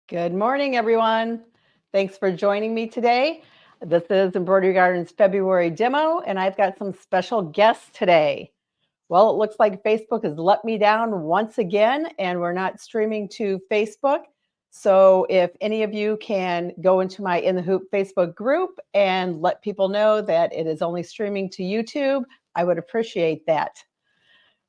Good morning, everyone. Thanks for joining me today. This is Embroidery Garden's February demo, and I've got some special guests today. Well, it looks like Facebook has let me down once again, and we're not streaming to Facebook. So if any of you can go into my In the Hoop Facebook group and let people know that it is only streaming to YouTube, I would appreciate that.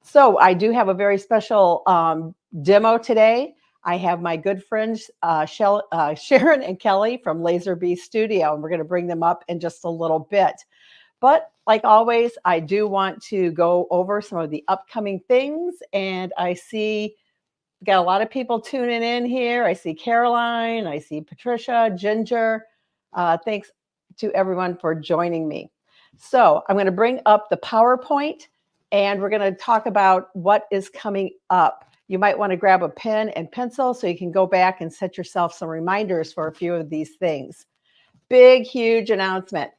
So I do have a very special demo today. I have my good friends Sharon and Kelly from Laser Bee Studio, and we're going to bring them up in just a little bit. But like always, I do want to go over some of the upcoming things, and I see got a lot of people tuning in here. I see Caroline, I see Patricia, Ginger. Thanks to everyone for joining me. So I'm going to bring up the PowerPoint, and we're going to talk about what is coming up. You might want to grab a pen and pencil so you can go back and set yourself some reminders for a few of these things. Big, huge announcement.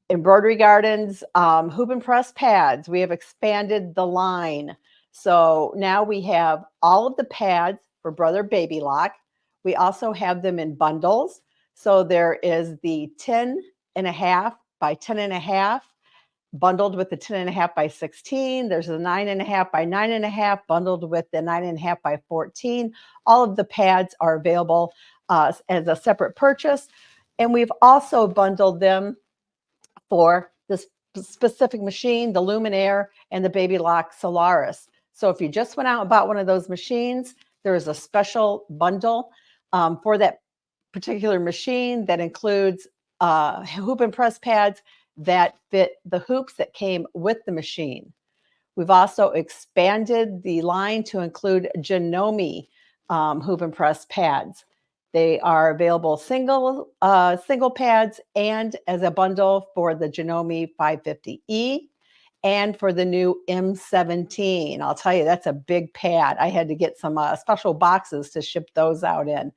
Embroidery Gardens hoop and press pads. We have expanded the line. So now we have all of the pads for Brother Baby Lock. We also have them in bundles. So there is the 10.5 by 10.5 bundled with the 10.5 by 16. There's a 9.5 by 9.5 bundled with the 9.5 by 14. All of the pads are available as a separate purchase. And we've also bundled them for this specific machine, the Luminaire and the Baby Lock Solaris. So if you just went out and bought one of those machines, there is a special bundle for that particular machine that includes hoop and press pads that fit the hoops that came with the machine. We've also expanded the line to include Janome hoop and press pads. They are available single pads and as a bundle for the Janome 550E and for the new M17. I'll tell you, that's a big pad. I had to get some special boxes to ship those out in.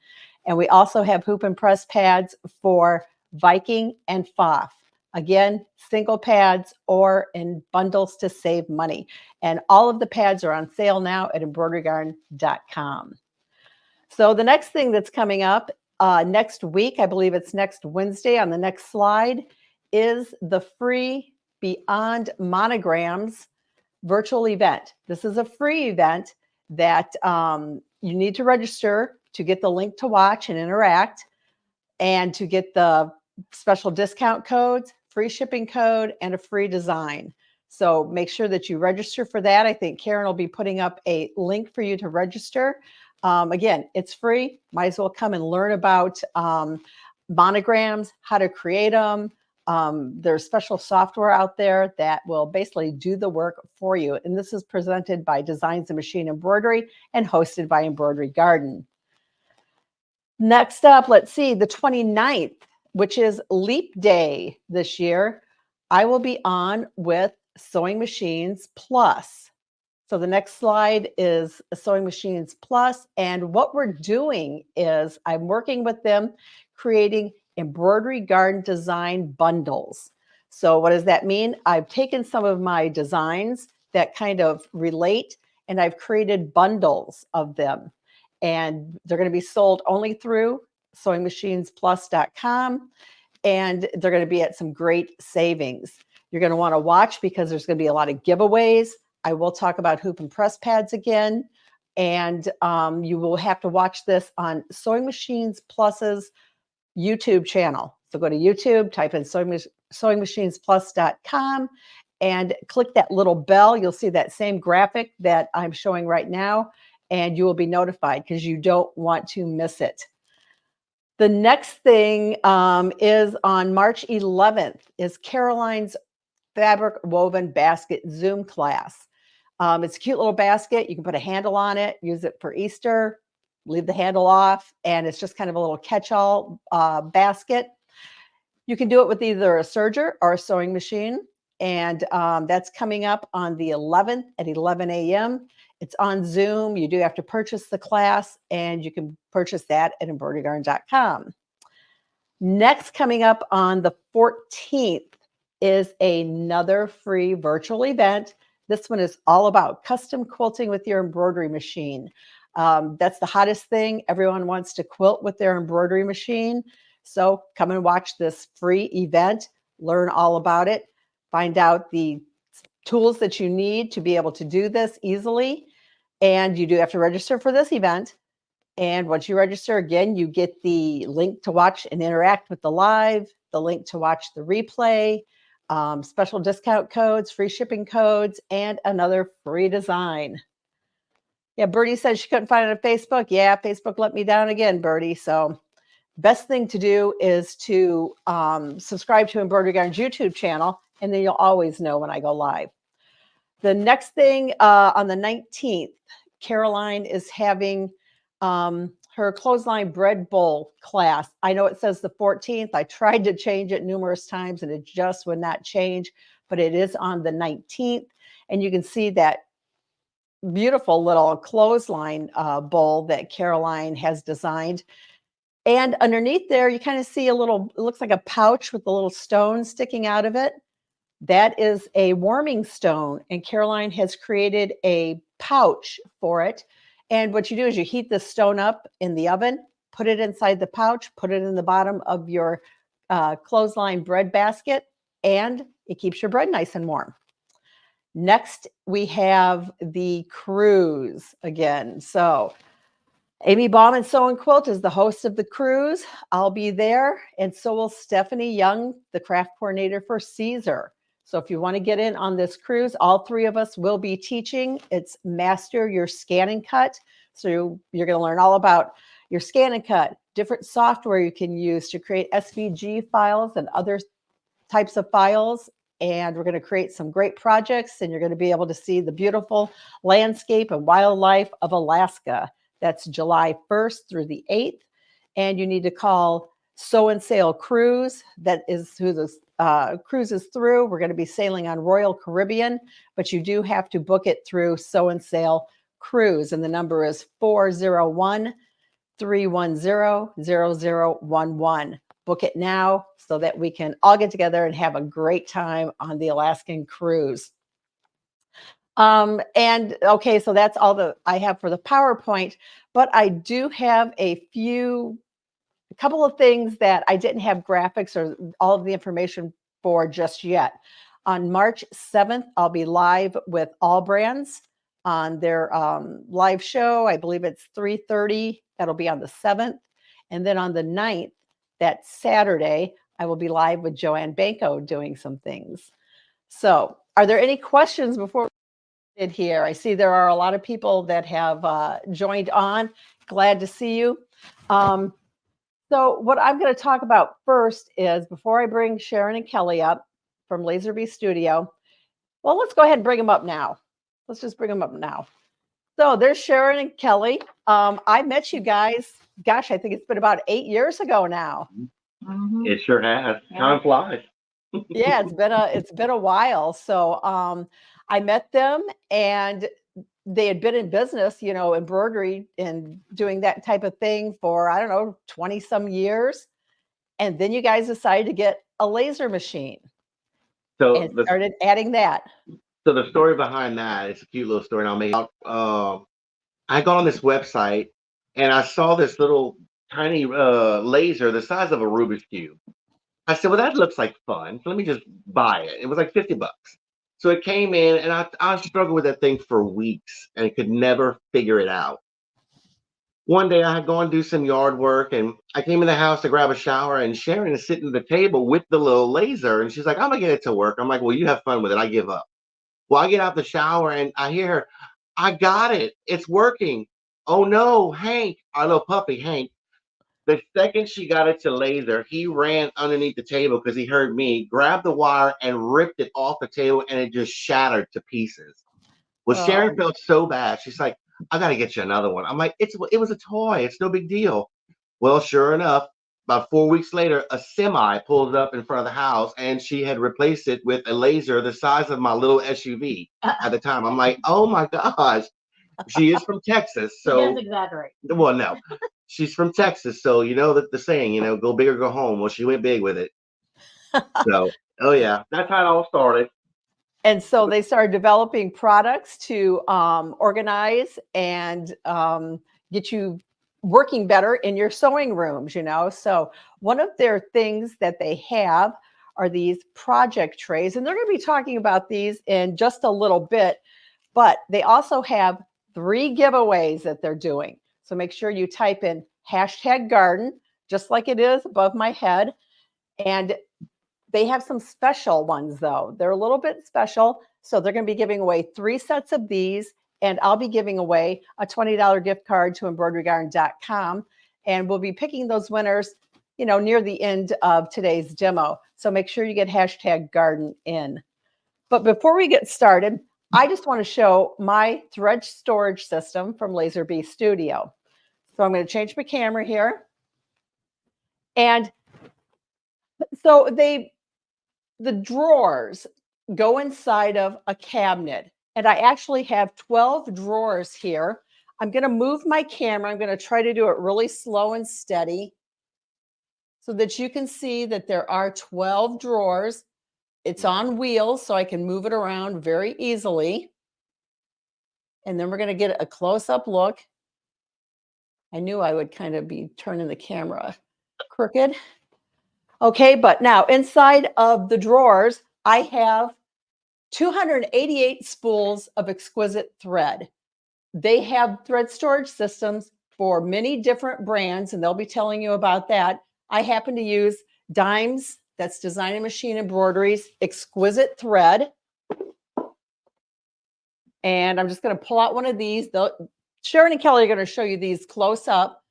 And we also have hoop and press pads for Viking and Pfaff. Again, single pads or in bundles to save money. And all of the pads are on sale now at embroiderygarden.com. So the next thing that's coming up next week, I believe it's next Wednesday on the next slide, is the free Beyond Monograms virtual event. This is a free event that you need to register to get the link to watch and interact and to get the special discount codes, free shipping code, and a free design. So make sure that you register for that. I think Karen will be putting up a link for you to register. Again, it's free. Might as well come and learn about monograms, how to create them. There's special software out there that will basically do the work for you. And this is presented by Designs and Machine Embroidery and hosted by Embroidery Garden. Next up, let's see, the 29th, which is Leap Day this year, I will be on with Sewing Machines Plus. So the next slide is Sewing Machines Plus. And what we're doing is I'm working with them creating Embroidery Garden design bundles. So what does that mean? I've taken some of my designs that kind of relate, and I've created bundles of them. And they're going to be sold only through sewingmachinesplus.com. And they're going to be at some great savings. You're going to want to watch because there's going to be a lot of giveaways. I will talk about hoop and press pads again. And you will have to watch this on Sewing Machines Plus's YouTube channel. So go to YouTube, type in sewingmachinesplus.com and click that little bell. You'll see that same graphic that I'm showing right now, and you will be notified because you don't want to miss it. The next thing is on March 11th is Caroline's Fabric Woven Basket Zoom class. It's a cute little basket. You can put a handle on it, use it for Easter, leave the handle off, and it's just kind of a little catch-all basket. You can do it with either a serger or a sewing machine, and that's coming up on the 11th at 11 a.m. It's on Zoom. You do have to purchase the class, and you can purchase that at embroiderygarden.com. Next, coming up on the 14th is another free virtual event. This one is all about custom quilting with your embroidery machine. That's the hottest thing. Everyone wants to quilt with their embroidery machine. So come and watch this free event, learn all about it, find out the tools that you need to be able to do this easily. And you do have to register for this event. And once you register, again, you get the link to watch and interact with the live, the link to watch the replay, special discount codes, free shipping codes, and another free design. Yeah, Birdie said she couldn't find it on Facebook. Yeah, Facebook let me down again, Birdie. So best thing to do is to subscribe to Embroidery Garden's YouTube channel, and then you'll always know when I go live. The next thing on the 19th, Caroline is having her clothesline bread bowl class. I know it says the 14th. I tried to change it numerous times and it just would not change, but it is on the 19th. And you can see that beautiful little clothesline bowl that Caroline has designed. And underneath there, you kind of see a little, it looks like a pouch with a little stone sticking out of it. That is a warming stone, and Caroline has created a pouch for it. And what you do is you heat the stone up in the oven, put it inside the pouch, put it in the bottom of your clothesline bread basket, and it keeps your bread nice and warm. Next, we have the cruise again. So Amy Baum and Sew and Quilt is the host of the cruise. I'll be there, and so will Stephanie Young, the craft coordinator for Caesar. So if you want to get in on this cruise, all three of us will be teaching. It's Master Your Scan and Cut. So you're going to learn all about your scan and cut, different software you can use to create SVG files and other types of files. And we're going to create some great projects, and you're going to be able to see the beautiful landscape and wildlife of Alaska. That's July 1st through the 8th. And you need to call Sew and Sail Cruise. That is who the cruise is through. We're going to be sailing on Royal Caribbean, but you do have to book it through Sew and Sail Cruise. And the number is 401-310-0011. Book it now so that we can all get together and have a great time on the Alaskan cruise. And okay, so that's all I have for the PowerPoint, but I do have a couple of things that I didn't have graphics or all of the information for just yet. On March 7th, I'll be live with All Brands on their live show. I believe it's 3:30. That'll be on the 7th. And then on the 9th, that Saturday, I will be live with Joanne Banco doing some things. So are there any questions before we get here? I see there are a lot of people that have joined on. Glad to see you. So what I'm going to talk about first is, before I bring Sharon and Kelly up from Laserby Studio, well, let's go ahead and bring them up now. Let's just bring them up now. So there's Sharon and Kelly. I met you guys, gosh, I think it's been about 8 years ago now. Mm-hmm. It sure has. Yeah. Time flies. Yeah, it's been a while. So I met them, and they had been in business, embroidery and doing that type of thing for, I don't know, 20 some years. And then you guys decided to get a laser machine. So started adding that. So the story behind that, it's a cute little story. And I'll make it out. I got on this website and I saw this little tiny laser the size of a Rubik's Cube. I said, well, that looks like fun. So let me just buy it. It was like $50. So it came in, and I struggled with that thing for weeks and could never figure it out. One day I had gone do some yard work, and I came in the house to grab a shower, and Sharon is sitting at the table with the little laser, and she's like, I'm gonna get it to work. I'm like, well, you have fun with it. I give up. Well, I get out the shower and I hear her, I got it. It's working. Oh no, Hank, our little puppy, Hank. The second she got it to laser, he ran underneath the table because he heard me, grabbed the wire and ripped it off the table, and it just shattered to pieces. Well, Sharon felt so bad. She's like, I got to get you another one. I'm like, it was a toy. It's no big deal. Well, sure enough, about 4 weeks later, a semi pulled up in front of the house, and she had replaced it with a laser the size of my little SUV at the time. I'm like, oh my gosh. She is from Texas. So she does exaggerate. Well, no. She's from Texas, so you know that the saying, go big or go home. Well, she went big with it. So, oh yeah, that's how it all started. And so they started developing products to organize and get you working better in your sewing rooms, you know. So one of their things that they have are these project trays, and they're going to be talking about these in just a little bit, but they also have 3 giveaways that they're doing. So make sure you type in #garden, just like it is above my head. And they have some special ones, though. They're a little bit special. So they're going to be giving away 3 sets of these, and I'll be giving away a $20 gift card to embroiderygarden.com. And we'll be picking those winners, you know, near the end of today's demo. So make sure you get #garden in. But before we get started, I just want to show my thread storage system from Laser Bee Studio. So I'm going to change my camera here. And so the drawers go inside of a cabinet, and I actually have 12 drawers here. I'm going to move my camera. I'm going to try to do it really slow and steady so that you can see that there are 12 drawers. It's on wheels, so I can move it around very easily. And then we're going to get a close-up look. I knew I would kind of be turning the camera crooked. Okay, but now inside of the drawers, I have 288 spools of exquisite thread. They have thread storage systems for many different brands, and they'll be telling you about that. I happen to use Dimes, that's Design and Machine Embroideries, exquisite thread. And I'm just going to pull out one of these. Sharon and Kelly are going to show you these close up,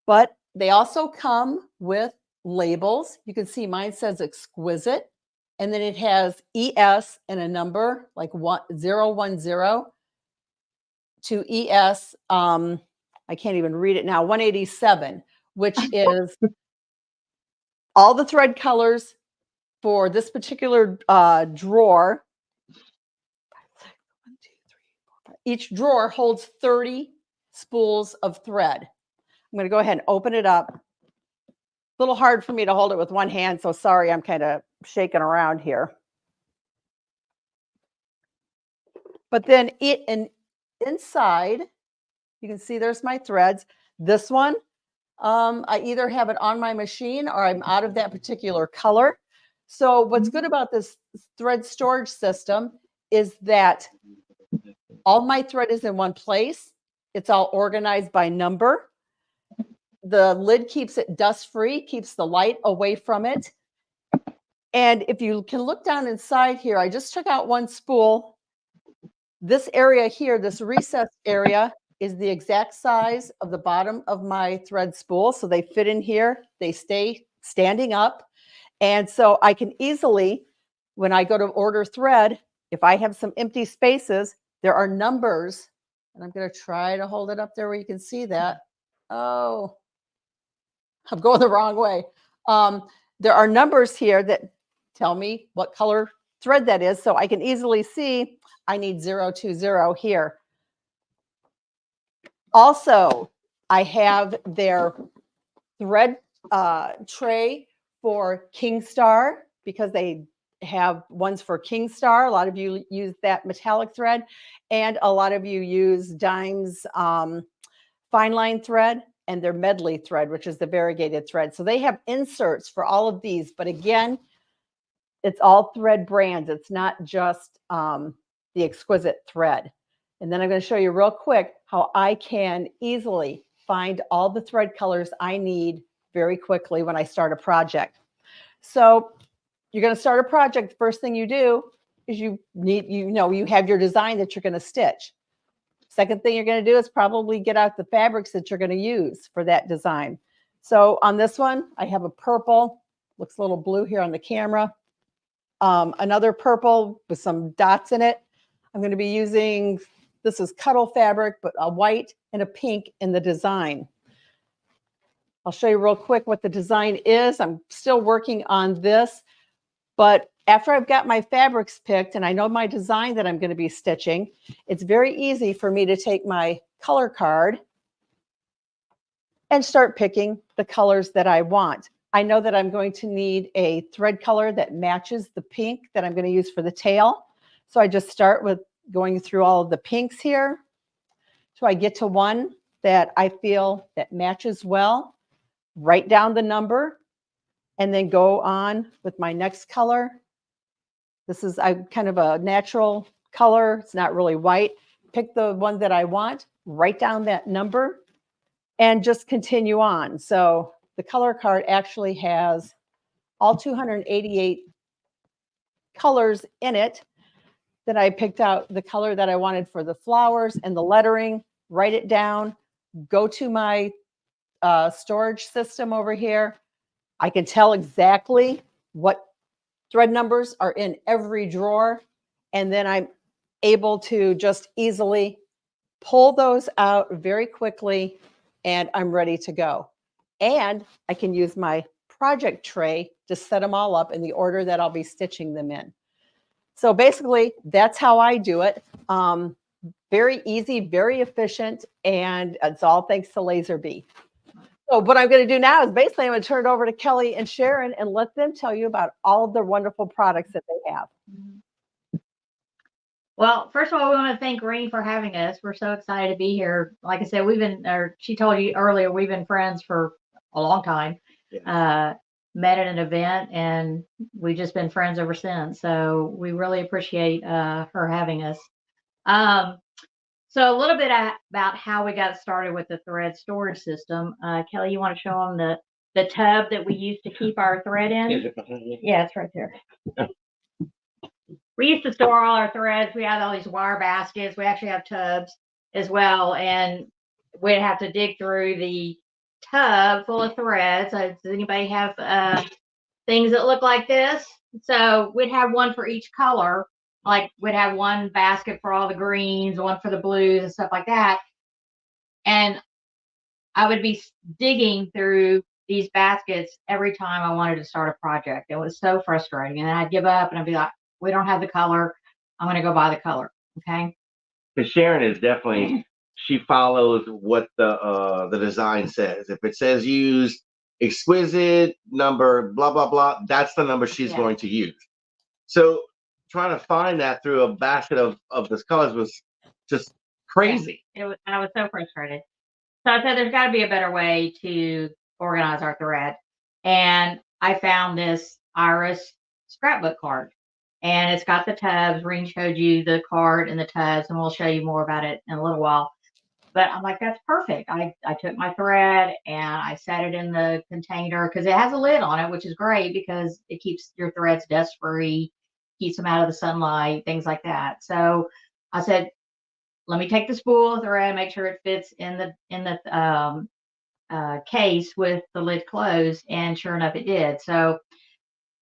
but they also come with labels. You can see mine says exquisite, and then it has ES and a number like 010 to ES. I can't even read it now, 187, which is all the thread colors for this particular drawer. Each drawer holds 30 spools of thread. I'm going to go ahead and open it up. A little hard for me to hold it with one hand, so sorry, I'm kind of shaking around here. But then inside, you can see there's my threads. This one, I either have it on my machine or I'm out of that particular color. So what's good about this thread storage system is that all my thread is in one place. It's all organized by number. The lid keeps it dust-free, keeps the light away from it. And if you can look down inside here, I just took out one spool. This area here, this recessed area, is the exact size of the bottom of my thread spool. So they fit in here. They stay standing up. And so I can easily, when I go to order thread, if I have some empty spaces, there are numbers. And I'm going to try to hold it up there where you can see that. Oh, I'm going the wrong way. There are numbers here that tell me what color thread that is. So I can easily see I need 020 here. Also, I have their thread tray for King Star because they have ones for King Star. A lot of you use that metallic thread, and a lot of you use Dimes fine line thread and their medley thread, which is the variegated thread. So they have inserts for all of these, but again, it's all thread brands. It's not just the exquisite thread. And then I'm going to show you real quick how I can easily find all the thread colors I need very quickly when I start a project. So you're going to start a project. The first thing you do is you have your design that you're going to stitch. Second thing you're going to do is probably get out the fabrics that you're going to use for that design. So on this one, I have a purple, looks a little blue here on the camera. Another purple with some dots in it. I'm going to be using, this is Cuddle fabric, but a white and a pink in the design. I'll show you real quick what the design is. I'm still working on this, but after I've got my fabrics picked and I know my design that I'm going to be stitching, it's very easy for me to take my color card and start picking the colors that I want. I know that I'm going to need a thread color that matches the pink that I'm going to use for the tail. So I just start with going through all of the pinks here. So I get to one that I feel that matches well, write down the number, and then go on with my next color. This is kind of a natural color. It's not really white. Pick the one that I want, write down that number, and just continue on. So the color card actually has all 288 colors in it. Then I picked out the color that I wanted for the flowers and the lettering, write it down, go to my storage system over here. I can tell exactly what thread numbers are in every drawer. And then I'm able to just easily pull those out very quickly, and I'm ready to go. And I can use my project tray to set them all up in the order that I'll be stitching them in. So basically, that's how I do it. Very easy, very efficient, and it's all thanks to Laser-B. So what I'm going to do now is basically I'm going to turn it over to Kelly and Sharon and let them tell you about all of the wonderful products that they have. Well, first of all, we want to thank Green for having us. We're so excited to be here. Like I said, she told you earlier, we've been friends for a long time. Yeah. Met at an event, and we've just been friends ever since. So we really appreciate her having us. So a little bit about how we got started with the thread storage system. Kelly, you want to show them the tub that we used to keep our thread in? Is it behind you? Yeah, it's right there. We used to store all our threads. We had all these wire baskets. We actually have tubs as well. And we'd have to dig through the tub full of threads. Does anybody have things that look like this? So we'd have one for each color. Like we'd have one basket for all the greens, one for the blues and stuff like that. And I would be digging through these baskets every time I wanted to start a project. It was so frustrating. And then I'd give up and I'd be like, we don't have the color. I'm going to go buy the color. Okay. Because Sharon is definitely, she follows what the design says. If it says use exquisite number, blah, blah, blah, that's the number she's going to use. So trying to find that through a basket of this colors was just crazy. Yeah, I was so frustrated. So I said, there's got to be a better way to organize our thread. And I found this Iris scrapbook card. And it's got the tubs. Reen showed you the card and the tubs, and we'll show you more about it in a little while. But I'm like, that's perfect. I took my thread and I set it in the container because it has a lid on it, which is great because it keeps your threads dust free, keeps them out of the sunlight, things like that. So I said, let me take the spool of thread, make sure it fits in the case with the lid closed, and sure enough, it did. So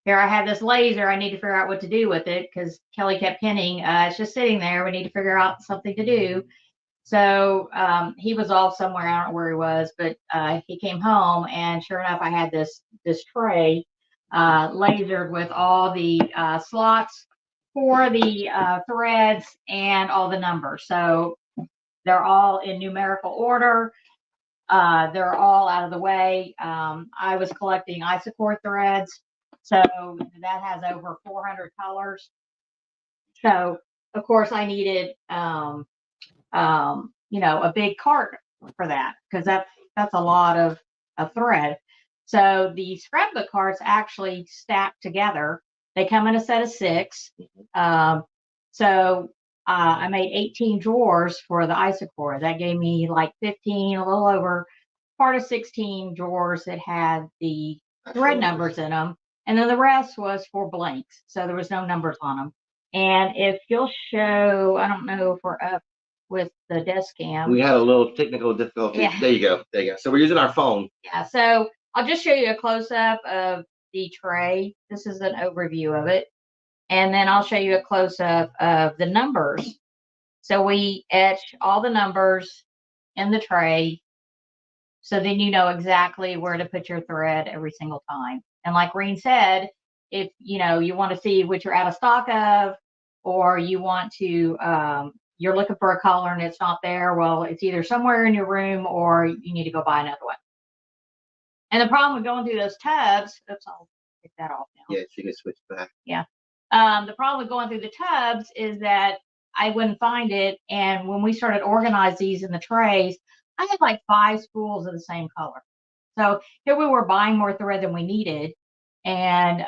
here I have this laser. I need to figure out what to do with it because Kelly kept hinting, it's just sitting there. We need to figure out something to do. So he was off somewhere. I don't know where he was, but he came home, and sure enough, I had this tray lasered with all the slots for the threads and all the numbers. So they're all in numerical order. They're all out of the way. I was collecting isocord threads. So that has over 400 colors. So of course I needed, a big cart for that because that's a lot of thread. So the scrapbook carts actually stack together. They come in a set of 6. So I made 18 drawers for the isocord. That gave me like 15, a little over part of 16 drawers that had the thread numbers in them. And then the rest was for blanks. So there was no numbers on them. And if you'll show, I don't know if we're up with the desk cam. We had a little technical difficulty. Yeah. There you go. So we're using our phone. Yeah. So I'll just show you a close-up of the tray. This is an overview of it. And then I'll show you a close-up of the numbers. So we etch all the numbers in the tray. So then you know exactly where to put your thread every single time. And like Reen said, if you want to see what you're out of stock of, or you want to, you're looking for a color and it's not there, well, it's either somewhere in your room or you need to go buy another one. And the problem with going through those tubs, oops, I'll take that off now. Yeah, so you can switch back. Yeah. The problem with going through the tubs is that I wouldn't find it. And when we started organizing these in the trays, I had like 5 spools of the same color. So here we were buying more thread than we needed, and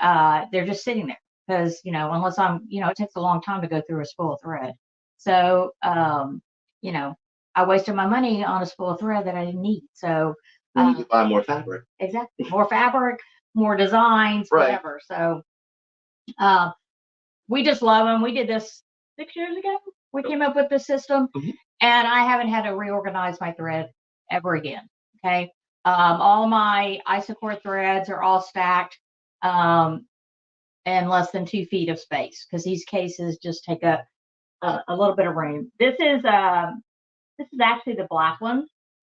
they're just sitting there because, unless it takes a long time to go through a spool of thread. So, I wasted my money on a spool of thread that I didn't need. So You need to buy more fabric. exactly, more fabric, more designs, Right. whatever. So we just love them. We did this 6 years ago. We came up with this system, and I haven't had to reorganize my thread ever again. Okay. All my Isocore threads are all stacked and less than 2 feet of space because these cases just take up a little bit of room. This is actually the black ones.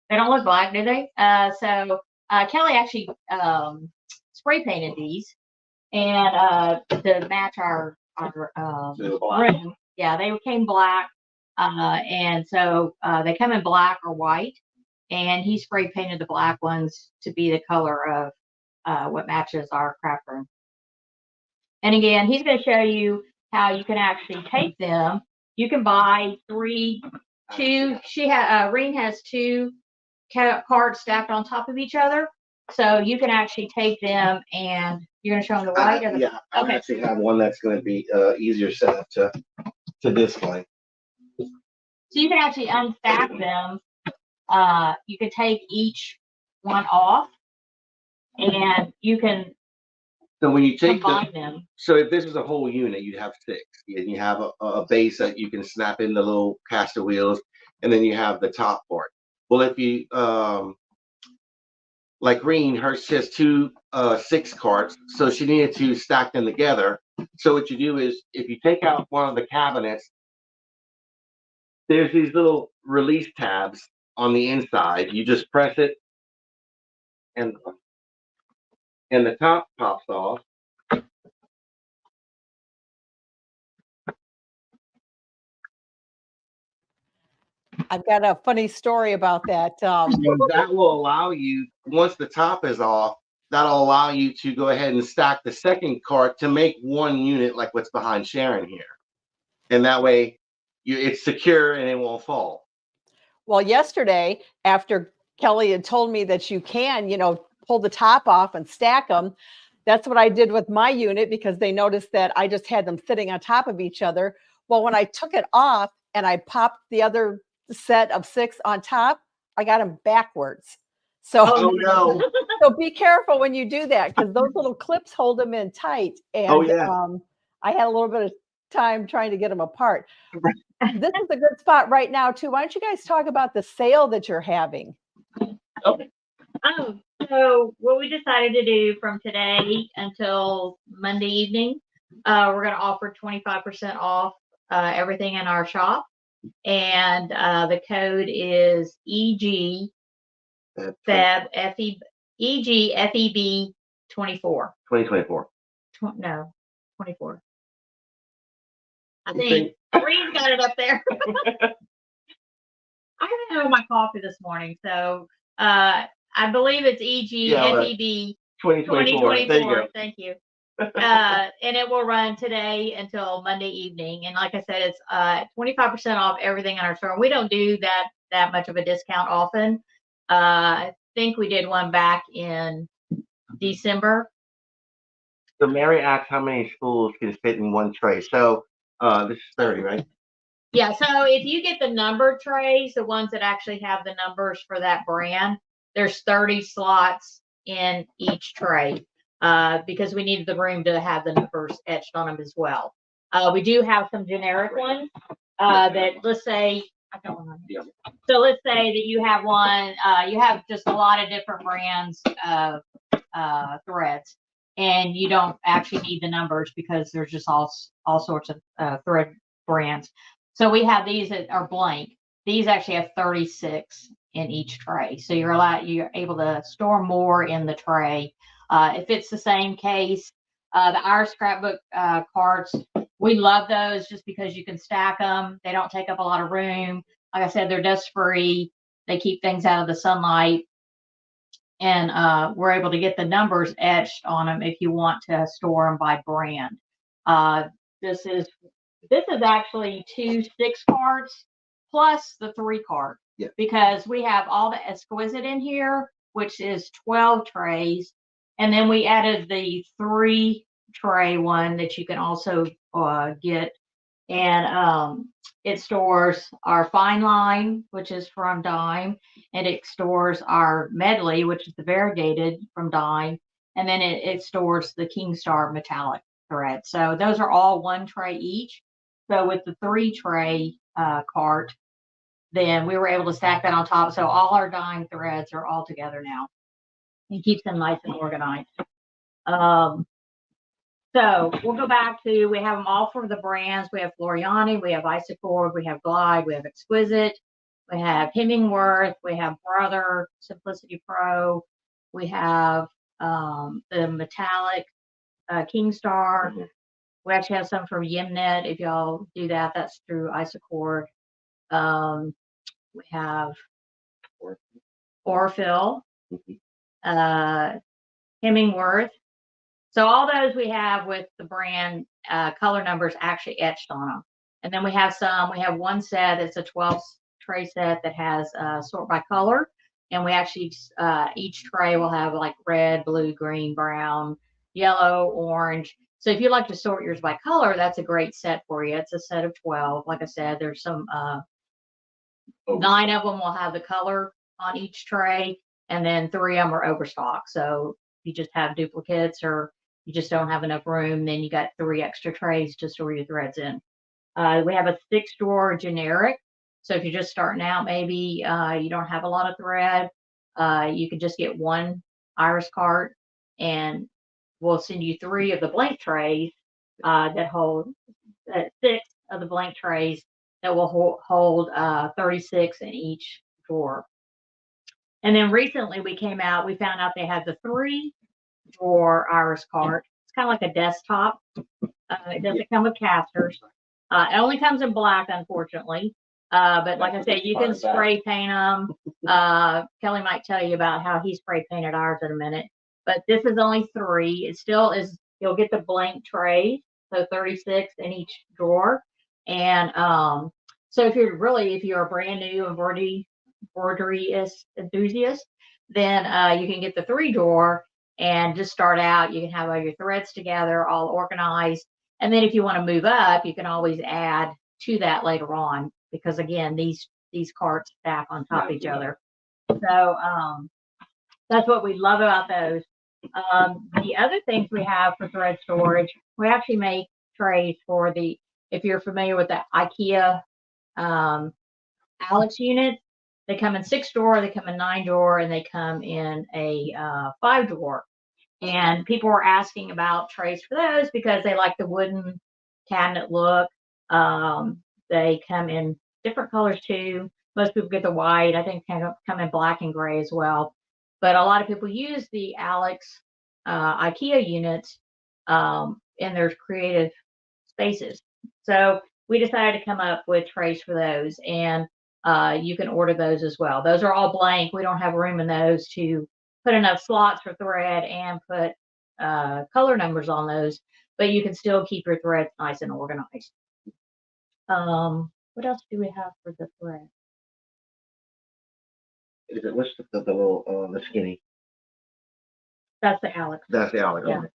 They don't look black, do they? So Kelly actually spray painted these and to match our room. Yeah, they came black, and so they come in black or white. And he spray painted the black ones to be the color of what matches our craft room. And again, he's going to show you how you can actually take them. You can buy 2. Reen has 2 cards stacked on top of each other, so you can actually take them. And you're going to show them the white. Yeah, I actually have one that's going to be easier set up to display. So you can actually unstack them. You can take each one off, and you can So when you take them. So if this was a whole unit, you'd have 6, and you have a base that you can snap in the little caster wheels, and then you have the top part. Well, if you like Reen, hers has 2 6 carts, so she needed to stack them together. So what you do is, if you take out one of the cabinets, there's these little release tabs on the inside. You just press it, and the top pops off. I've got a funny story about that. And that will allow you, once the top is off, that'll allow you to go ahead and stack the second cart to make one unit like what's behind Sharon here. And that way it's secure and it won't fall. Well, yesterday, after Kelly had told me that you can, pull the top off and stack them, that's what I did with my unit because they noticed that I just had them sitting on top of each other. Well, when I took it off and I popped the other set of 6 on top, I got them backwards. So, oh no. So be careful when you do that because those little clips hold them in tight. And I had a little bit of time trying to get them apart. This is a good spot right now too. Why don't you guys talk about the sale that you're having? Okay. So what we decided to do from today until Monday evening, we're going to offer 25% off everything in our shop. And the code is EG FEB EG FEB 24. 2024. No, 24. I think Reed's got it up there. I haven't had my coffee this morning, so I believe it's EG FEB 2024. There you go. Thank you. And it will run today until Monday evening. And like I said, it's 25% off everything in our store. We don't do that much of a discount often. I think we did one back in December. So Mary asked how many spools can fit in one tray. So this is 30, right? Yeah. So if you get the numbered trays, the ones that actually have the numbers for that brand, there's 30 slots in each tray. Because we needed the room to have the numbers etched on them as well. We do have some generic ones that, let's say, I don't know. So let's say that you have one, you have just a lot of different brands of threads, and you don't actually need the numbers because there's just all sorts of thread brands. So we have these that are blank. These actually have 36 in each tray. So you're able to store more in the tray. If it's the same case, our scrapbook carts, we love those just because you can stack them. They don't take up a lot of room. Like I said, they're dust free. They keep things out of the sunlight. And we're able to get the numbers etched on them if you want to store them by brand. This is actually 2 6 carts plus the 3 cart. Yeah. Because we have all the exquisite in here, which is 12 trays, and then we added the 3 tray one that you can also get, and it stores our fine line, which is from Dime, and it stores our medley, which is the variegated from Dime, and then it stores the King Star metallic thread. So those are all 1 tray each. So with the 3 tray cart, then we were able to stack that on top. So all our Dime threads are all together now. It keeps them nice and organized. So we'll go back to, we have them all for the brands. We have Floriani, we have Isacord, we have Glide, we have Exquisite, we have Hemingworth, we have Brother, Simplicity Pro, we have the metallic King Star. Mm-hmm. We actually have some from Yemnet. If y'all do that, that's through Isacord. We have Orfil, Hemingworth. So all those we have with the brand color numbers actually etched on them. And then we have 1 set, it's a 12 tray set that has sort by color. And we actually, each tray will have like red, blue, green, brown, yellow, orange. So if you like to sort yours by color, that's a great set for you. It's a set of 12. Like I said, there's some 9 of them will have the color on each tray, and then 3 of them are overstock. So if you just have duplicates or you just don't have enough room, then you got 3 extra trays to store your threads in. We have a 6-drawer generic. So if you're just starting out, maybe you don't have a lot of thread, you could just get 1 iris cart, and we'll send you 3 of the blank trays that hold 6 of the blank trays that will hold 36 in each drawer. And then recently we found out they had the 3-drawer iris cart. It's kind of like a desktop. It doesn't come with casters. It only comes in black, unfortunately. But like I said, you can spray paint them. Kelly might tell you about how he spray painted ours in a minute. But this is only 3. It still is, you'll get the blank trays, so 36 in each drawer. And so if you're a brand new embroidery enthusiast, then you can get the 3-drawer and just start out. You can have all your threads together, all organized. And then if you want to move up, you can always add to that later on, because again, these carts stack on top of each other. So that's what we love about those. The other things we have for thread storage, we actually make trays for if you're familiar with the IKEA Alex units, they come in 6-drawer, they come in 9-drawer, and they come in a 5-drawer. And people were asking about trays for those because they like the wooden cabinet look. They come in different colors too. Most people get the white. I think they come in black and gray as well. But a lot of people use the Alex IKEA units in their creative spaces. So we decided to come up with trays for those, and you can order those as well. Those are all blank. We don't have room in those to put enough slots for thread and put color numbers on those, but you can still keep your threads nice and organized. What else do we have for the thread? Is it what's the little the skinny? That's the Alex. That's the Alex. Yeah. Okay.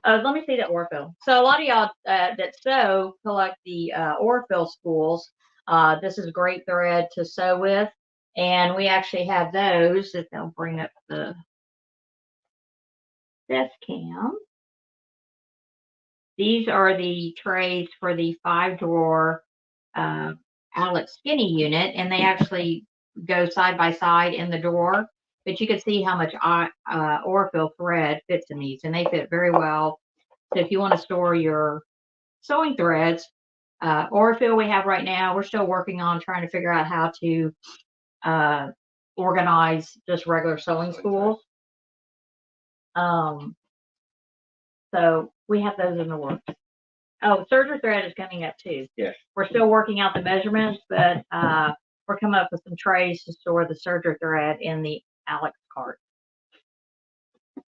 Let me see the Orfil. So a lot of y'all that sew collect the Orfil spools. This is a great thread to sew with, and we actually have those. If they'll bring up the desk cam. These are the trays for the 5-drawer Alex skinny unit, and they actually go side by side in the drawer. But you can see how much Orfil thread fits in these, and they fit very well. So if you want to store your sewing threads, Orfil we have right now, we're still working on trying to figure out how to organize just regular sewing spools. So we have those in the works. Oh, serger thread is coming up too. Yes. We're still working out the measurements, but we're coming up with some trays to store the serger thread in the Alex cart.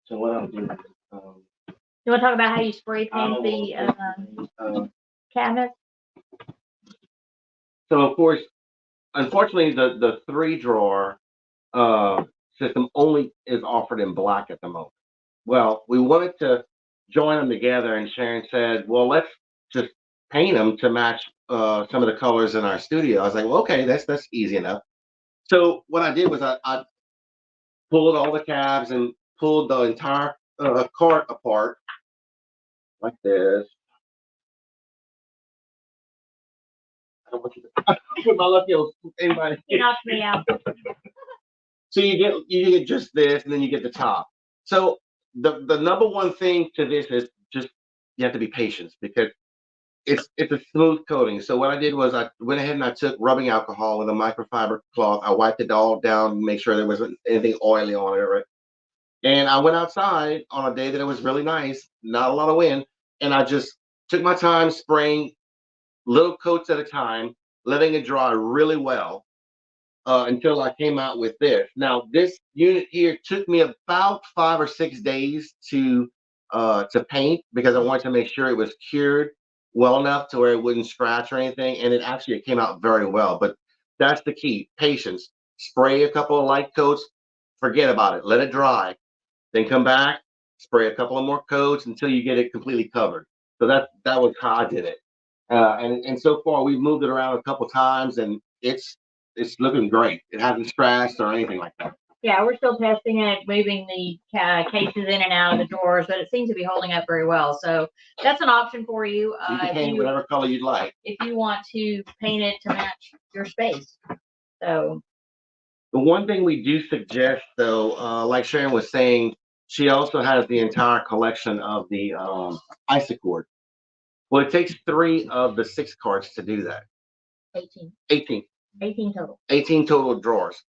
So what I'll do, You want to talk about how you spray paint the? cabinets? So of course, unfortunately, the 3 drawer system only is offered in black at the moment. Well, we wanted to join them together, and Sharon said, "Well, let's just paint them to match some of the colors in our studio." I was like, "Well, okay, that's easy enough." So what I did was I pulled all the cabs and pulled the entire cart apart like this. I don't want you to put my left heel. Anybody? You knocked me out. So you get just this, and then you get the top. So the number one thing to this is just you have to be patient because it's a smooth coating. So what I did was I went ahead and I took rubbing alcohol with a microfiber cloth. I wiped it all down, make sure there wasn't anything oily on it, right? And I went outside on a day that it was really nice, not a lot of wind, and I just took my time spraying little coats at a time, letting it dry really well until I came out with this. Now, this unit here took me about 5 or 6 days to paint because I wanted to make sure it was cured well enough to where it wouldn't scratch or anything. And it came out very well. But that's the key: patience. Spray a couple of light coats, forget about it, let it dry, then come back, spray a couple of more coats until you get it completely covered. So that was how I did it. And so far we've moved it around a couple times, and it's looking great. It hasn't scratched or anything like that. Yeah, we're still testing it, moving the cases in and out of the drawers, but it seems to be holding up very well. So that's an option for you. You can paint whatever color you'd like. If you want to paint it to match your space. So the one thing we do suggest, though, like Sharon was saying, she also has the entire collection of the Isacord. Well, it takes 3 of the 6 carts to do that. 18. 18. 18 total. 18 total drawers.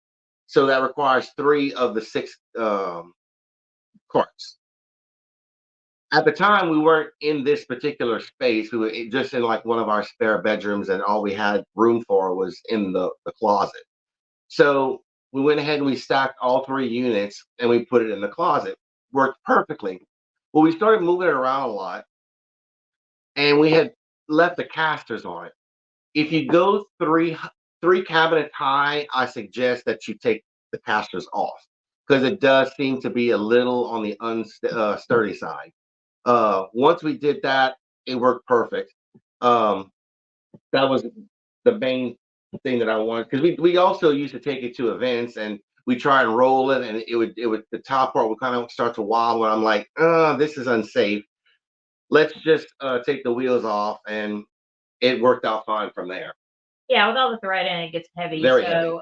So that requires 3 of the 6 carts. At the time, we weren't in this particular space. We were just in like one of our spare bedrooms, and all we had room for was in the closet. So we went ahead and we stacked all 3 units and we put it in the closet. Worked perfectly. Well, we started moving it around a lot, and we had left the casters on it. If you go three cabinets high, I suggest that you take the casters off because it does seem to be a little on the unsturdy side. Once we did that, it worked perfect. That was the main thing that I wanted because we also used to take it to events and we try and roll it, and it would the top part would kind of start to wobble, and I'm like, this is unsafe. Let's just take the wheels off, and it worked out fine from there. Yeah, with all the thread in it, gets heavy. Very so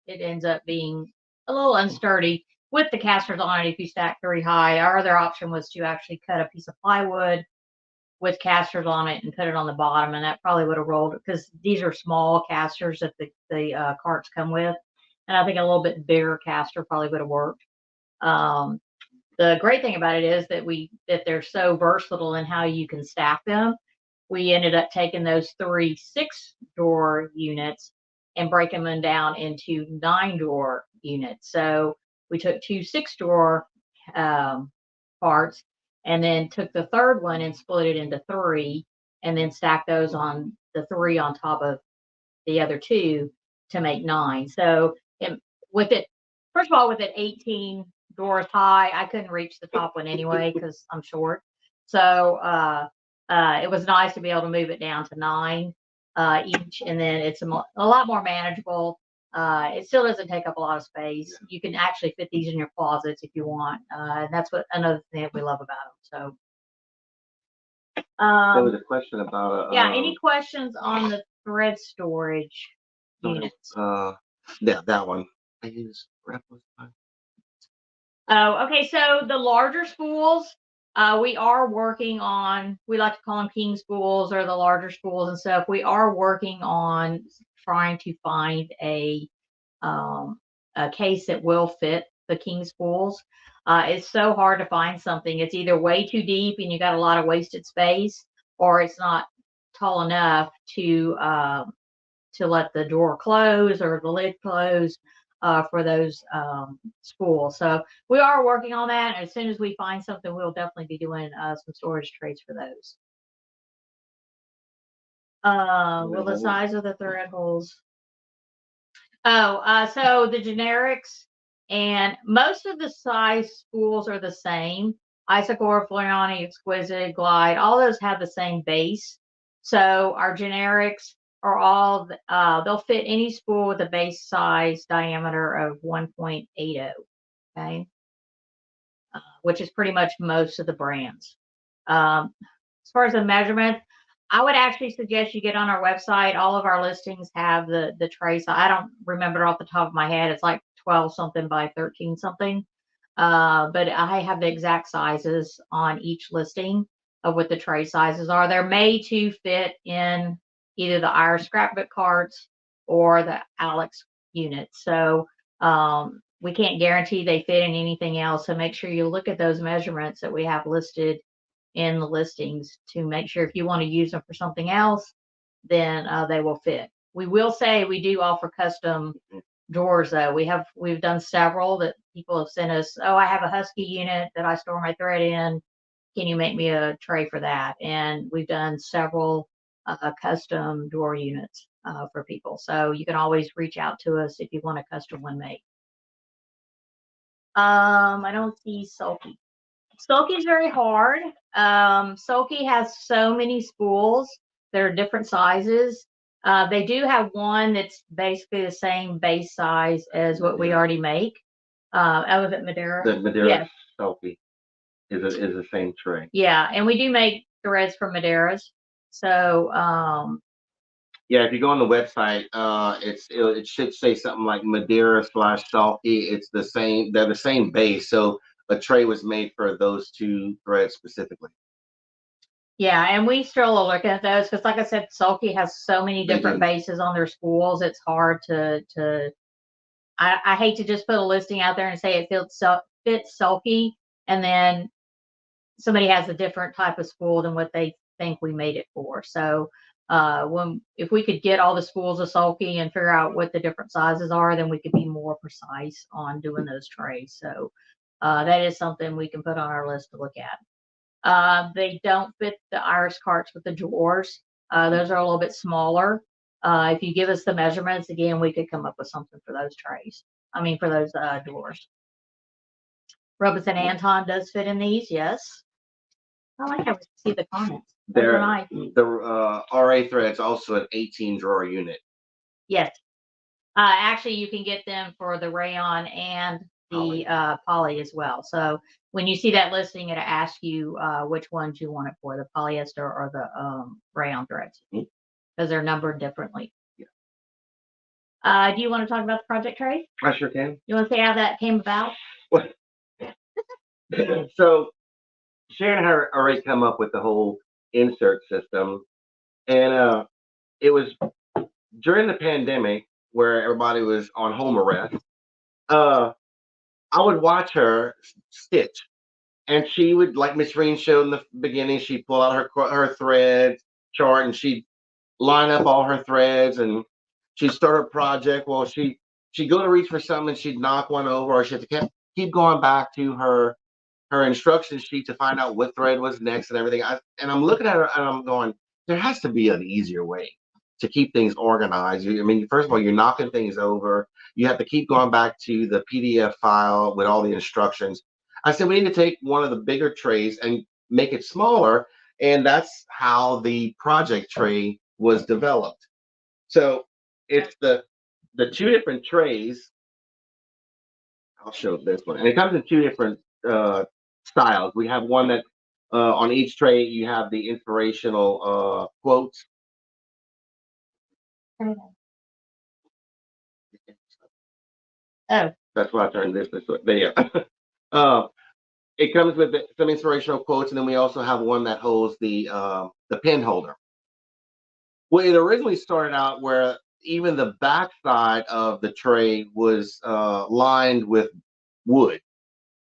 it ends up being a little unsturdy with the casters on it if you stack 3 high. Our other option was to actually cut a piece of plywood with casters on it and put it on the bottom, and that probably would have rolled because these are small casters that the carts come with, and I think a little bit bigger caster probably would have worked. The great thing about it is that they're so versatile in how you can stack them. We ended up taking those 3 6-drawer units and breaking them down into 9-drawer units. So we took 2 6-drawer parts and then took the third one and split it into 3 and then stacked those on the 3 on top of the other 2 to make 9. So with it, first of all, with it 18 drawers high, I couldn't reach the top one anyway because I'm short. So it was nice to be able to move it down to 9 each, and then it's a lot more manageable. It still doesn't take up a lot of space. You can actually fit these in your closets if you want, and that's another thing that we love about them. So there was a question about any questions on the thread storage units? Yeah, that one. I use Oh, okay. So the larger spools, we are working on. We like to call them king spools or the larger spools and stuff. We are working on trying to find a case that will fit the king spools. It's so hard to find something. It's either way too deep and you got a lot of wasted space, or it's not tall enough to let the drawer close or the lid close for those spools. So we are working on that. And as soon as we find something, we'll definitely be doing some storage trays for those. Well, the size of the thread holes. Oh, so the generics and most of the size spools are the same. Isocore, Floriani, Exquisite, Glide, all those have the same base. So our generics are all, they'll fit any spool with a base size diameter of 1.80, okay? Which is pretty much most of the brands. As far as the measurement, I would actually suggest you get on our website. All of our listings have the tray size. I don't remember it off the top of my head. It's like 12 something by 13 something. But I have the exact sizes on each listing of what the tray sizes are. They're made to fit in either the Irish scrapbook carts or the Alex units. So we can't guarantee they fit in anything else. So make sure you look at those measurements that we have listed in the listings to make sure if you want to use them for something else, then they will fit. We will say we do offer custom drawers though. We've done several that people have sent us. Oh, I have a Husky unit that I store my thread in. Can you make me a tray for that? And we've done several custom drawer units for people. So you can always reach out to us if you want a custom one made. I don't see Sulky. Sulky is very hard. Sulky has so many spools. They're different sizes. They do have one that's basically the same base size as what we already make. Elephant Madeira. The Madeira Yes. Sulky is the same tray. Yeah, and we do make threads from Madeiras. So yeah, if you go on the website, it should say something like Madeira / Sulky. It's the same. They're the same base. So a tray was made for those two threads specifically. yeah, and we still are looking at those because, like I said, Sulky has so many different bases on their spools. It's hard to. I hate to just put a listing out there and say it fits Sulky, and then somebody has a different type of spool than what they think we made it for. So if we could get all the spools of Sulky and figure out what the different sizes are, then we could be more precise on doing those trays. So that is something we can put on our list to look at. They don't fit the Irish carts with the drawers. Those are a little bit smaller. If you give us the measurements, again, we could come up with something for those trays. I mean, for those drawers. Robinson Anton does fit in these, yes. I like how we see the comments. The RA thread's also an 18 drawer unit. Yes. Actually, you can get them for the rayon and the poly as well. So when you see that listing, it'll ask you which ones you want it for, the polyester or the rayon threads, because they're numbered differently. Yeah. Do you want to talk about the project tray? I sure can. You want to say how that came about? What? So Sharon had already come up with the whole insert system, and it was during the pandemic where everybody was on home arrest. I would watch her stitch, and she would, like Miss Reen showed in the beginning, she'd pull out her thread chart and she'd line up all her threads, and she'd start a project. Well, she'd go to reach for something and she'd knock one over, or she'd have to keep going back to her instruction sheet to find out what thread was next and everything. And I'm looking at her and I'm going, there has to be an easier way to keep things organized. I mean, first of all, you're knocking things over. You have to keep going back to the PDF file with all the instructions. I said, we need to take one of the bigger trays and make it smaller. And that's how the project tray was developed. So it's the two different trays. I'll show this one. And it comes in two different styles. We have one that on each tray you have the inspirational quotes. Oh, that's why I turned this way. There. It comes with some inspirational quotes, and then we also have one that holds the pen holder. Well, it originally started out where even the back side of the tray was lined with wood.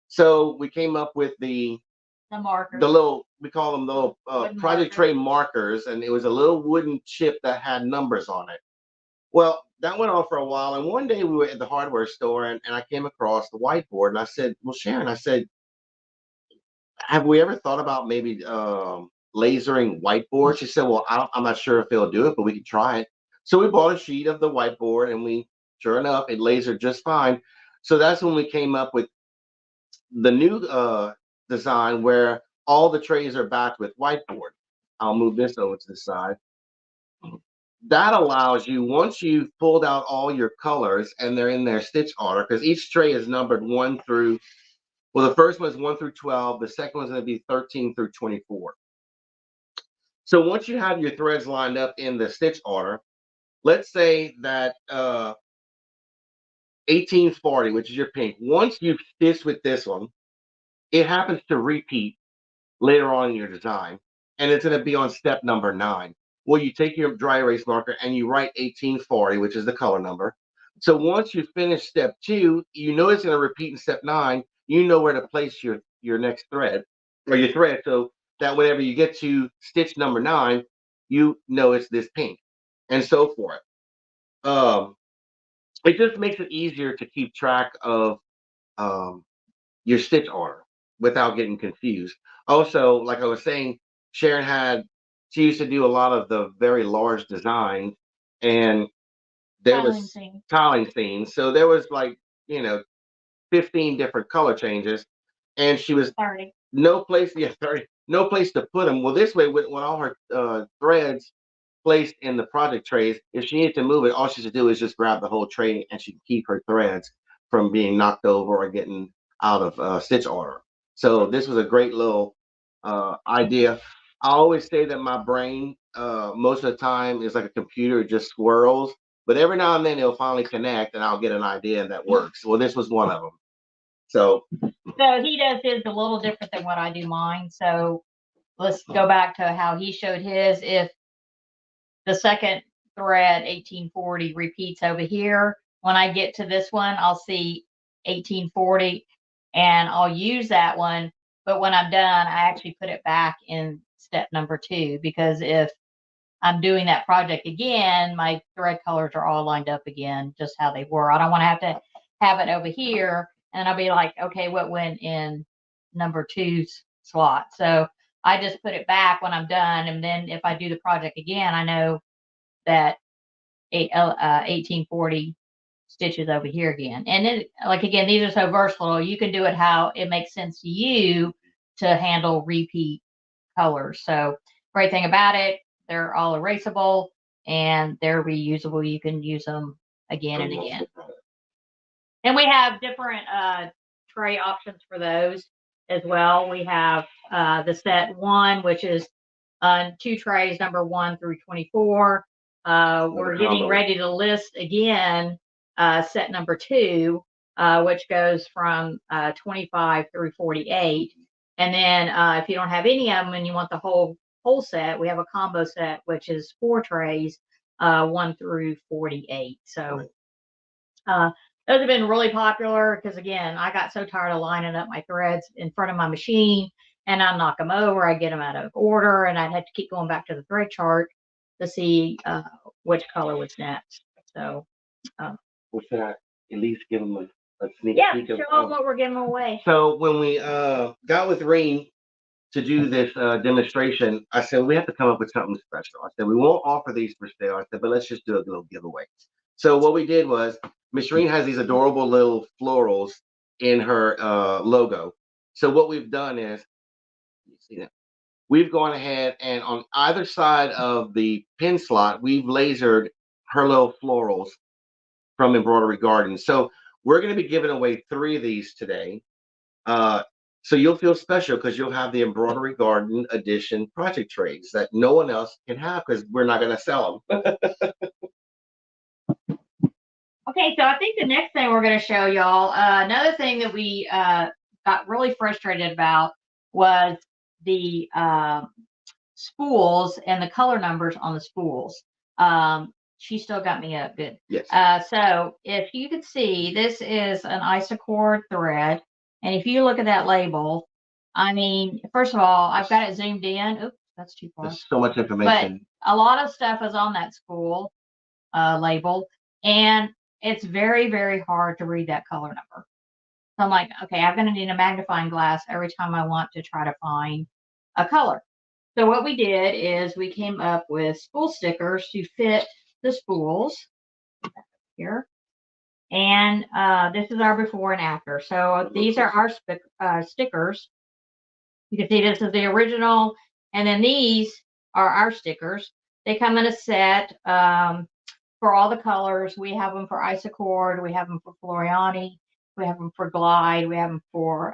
So we came up with the markers. The little, we call them the little project markers. tray markers, and it was a little wooden chip that had numbers on it. Well, that went on for a while, and one day we were at the hardware store, and I came across the whiteboard, and I said, well, Sharon, I said, have we ever thought about maybe lasering whiteboard. She said, well, I'm not sure if it'll do it, but we can try it. So we bought a sheet of the whiteboard, and sure enough, it lasered just fine. So that's when we came up with the new design where all the trays are backed with whiteboard. I'll move this over to the side. That allows you, once you've pulled out all your colors and they're in their stitch order, because each tray is numbered 1 through, well, the first one is 1 through 12. The second one's going to be 13 through 24. So once you have your threads lined up in the stitch order, let's say that 1840, which is your pink, once you've stitched with this one, it happens to repeat later on in your design, and it's going to be on step number 9. Well, you take your dry erase marker and you write 1840, which is the color number. So once you finish step 2, you know it's going to repeat in step 9. You know where to place your next thread or your thread, so that whenever you get to stitch number 9, you know it's this pink, and so forth. It just makes it easier to keep track of your stitch order without getting confused. Also, like I was saying, she used to do a lot of the very large designs, and there was tiling scenes. So there was like, 15 different color changes, and she was 30. no place, yeah, 30, no place to put them. Well, this way, with all her threads placed in the project trays, if she needs to move it, all she should do is just grab the whole tray, and she can keep her threads from being knocked over or getting out of stitch order. So this was a great little idea. I always say that my brain, most of the time, is like a computer; it just swirls. But every now and then, it'll finally connect, and I'll get an idea that works. Well, this was one of them. So he does his a little different than what I do mine. So let's go back to how he showed his. If the second thread 1840 repeats over here, when I get to this one, I'll see 1840 and I'll use that one. But when I'm done, I actually put it back in step number 2, because if I'm doing that project again, my thread colors are all lined up again, just how they were. I don't want to have it over here, and I'll be like, okay, what went in number 2's slot? So I just put it back when I'm done, and then if I do the project again, I know that 1840 stitches over here again. And then, like, again, these are so versatile. You can do it how it makes sense to you to handle repeat colors. So great thing about it, they're all erasable and they're reusable. You can use them again and again. And we have different tray options for those as well. We have the set 1, which is 2 trays, number 1 through 24. We're getting ready to list again set number 2, which goes from 25 through 48. And then if you don't have any of them and you want the whole set, we have a combo set, which is 4 trays, 1 through 48. So those have been really popular because, again, I got so tired of lining up my threads in front of my machine, and I knock them over, I get them out of order, and I'd have to keep going back to the thread chart to see which color was next. So well, should I at least give them a sneak peek? Yeah, show them what we're giving away. So when we got with Reem to do this demonstration, I said, we have to come up with something special. I said, we won't offer these for sale. I said, but let's just do a little giveaway. So what we did was, Miss Reem has these adorable little florals in her logo. So what we've done is, you see that? We've gone ahead and on either side of the pin slot, we've lasered her little florals from Embroidery Garden. So we're going to be giving away 3 of these today. So you'll feel special because you'll have the Embroidery Garden edition project trays that no one else can have because we're not going to sell them. Okay, so I think the next thing we're going to show y'all, another thing that we got really frustrated about was the spools and the color numbers on the spools. She still got me up good. Yes. So if you could see, this is an isocord thread. And if you look at that label, I mean, first of all, I've got it zoomed in. Oops, that's too far. There's so much information. But a lot of stuff is on that spool label. And it's very, very hard to read that color number. So I'm like, okay, I'm going to need a magnifying glass every time I want to try to find a color. So what we did is we came up with spool stickers to fit the spools here. And this is our before and after. So these are our stickers. You can see this is the original, and then these are our stickers. They come in a set for all the colors. We have them for Isacord, we have them for Floriani, we have them for Glide, we have them for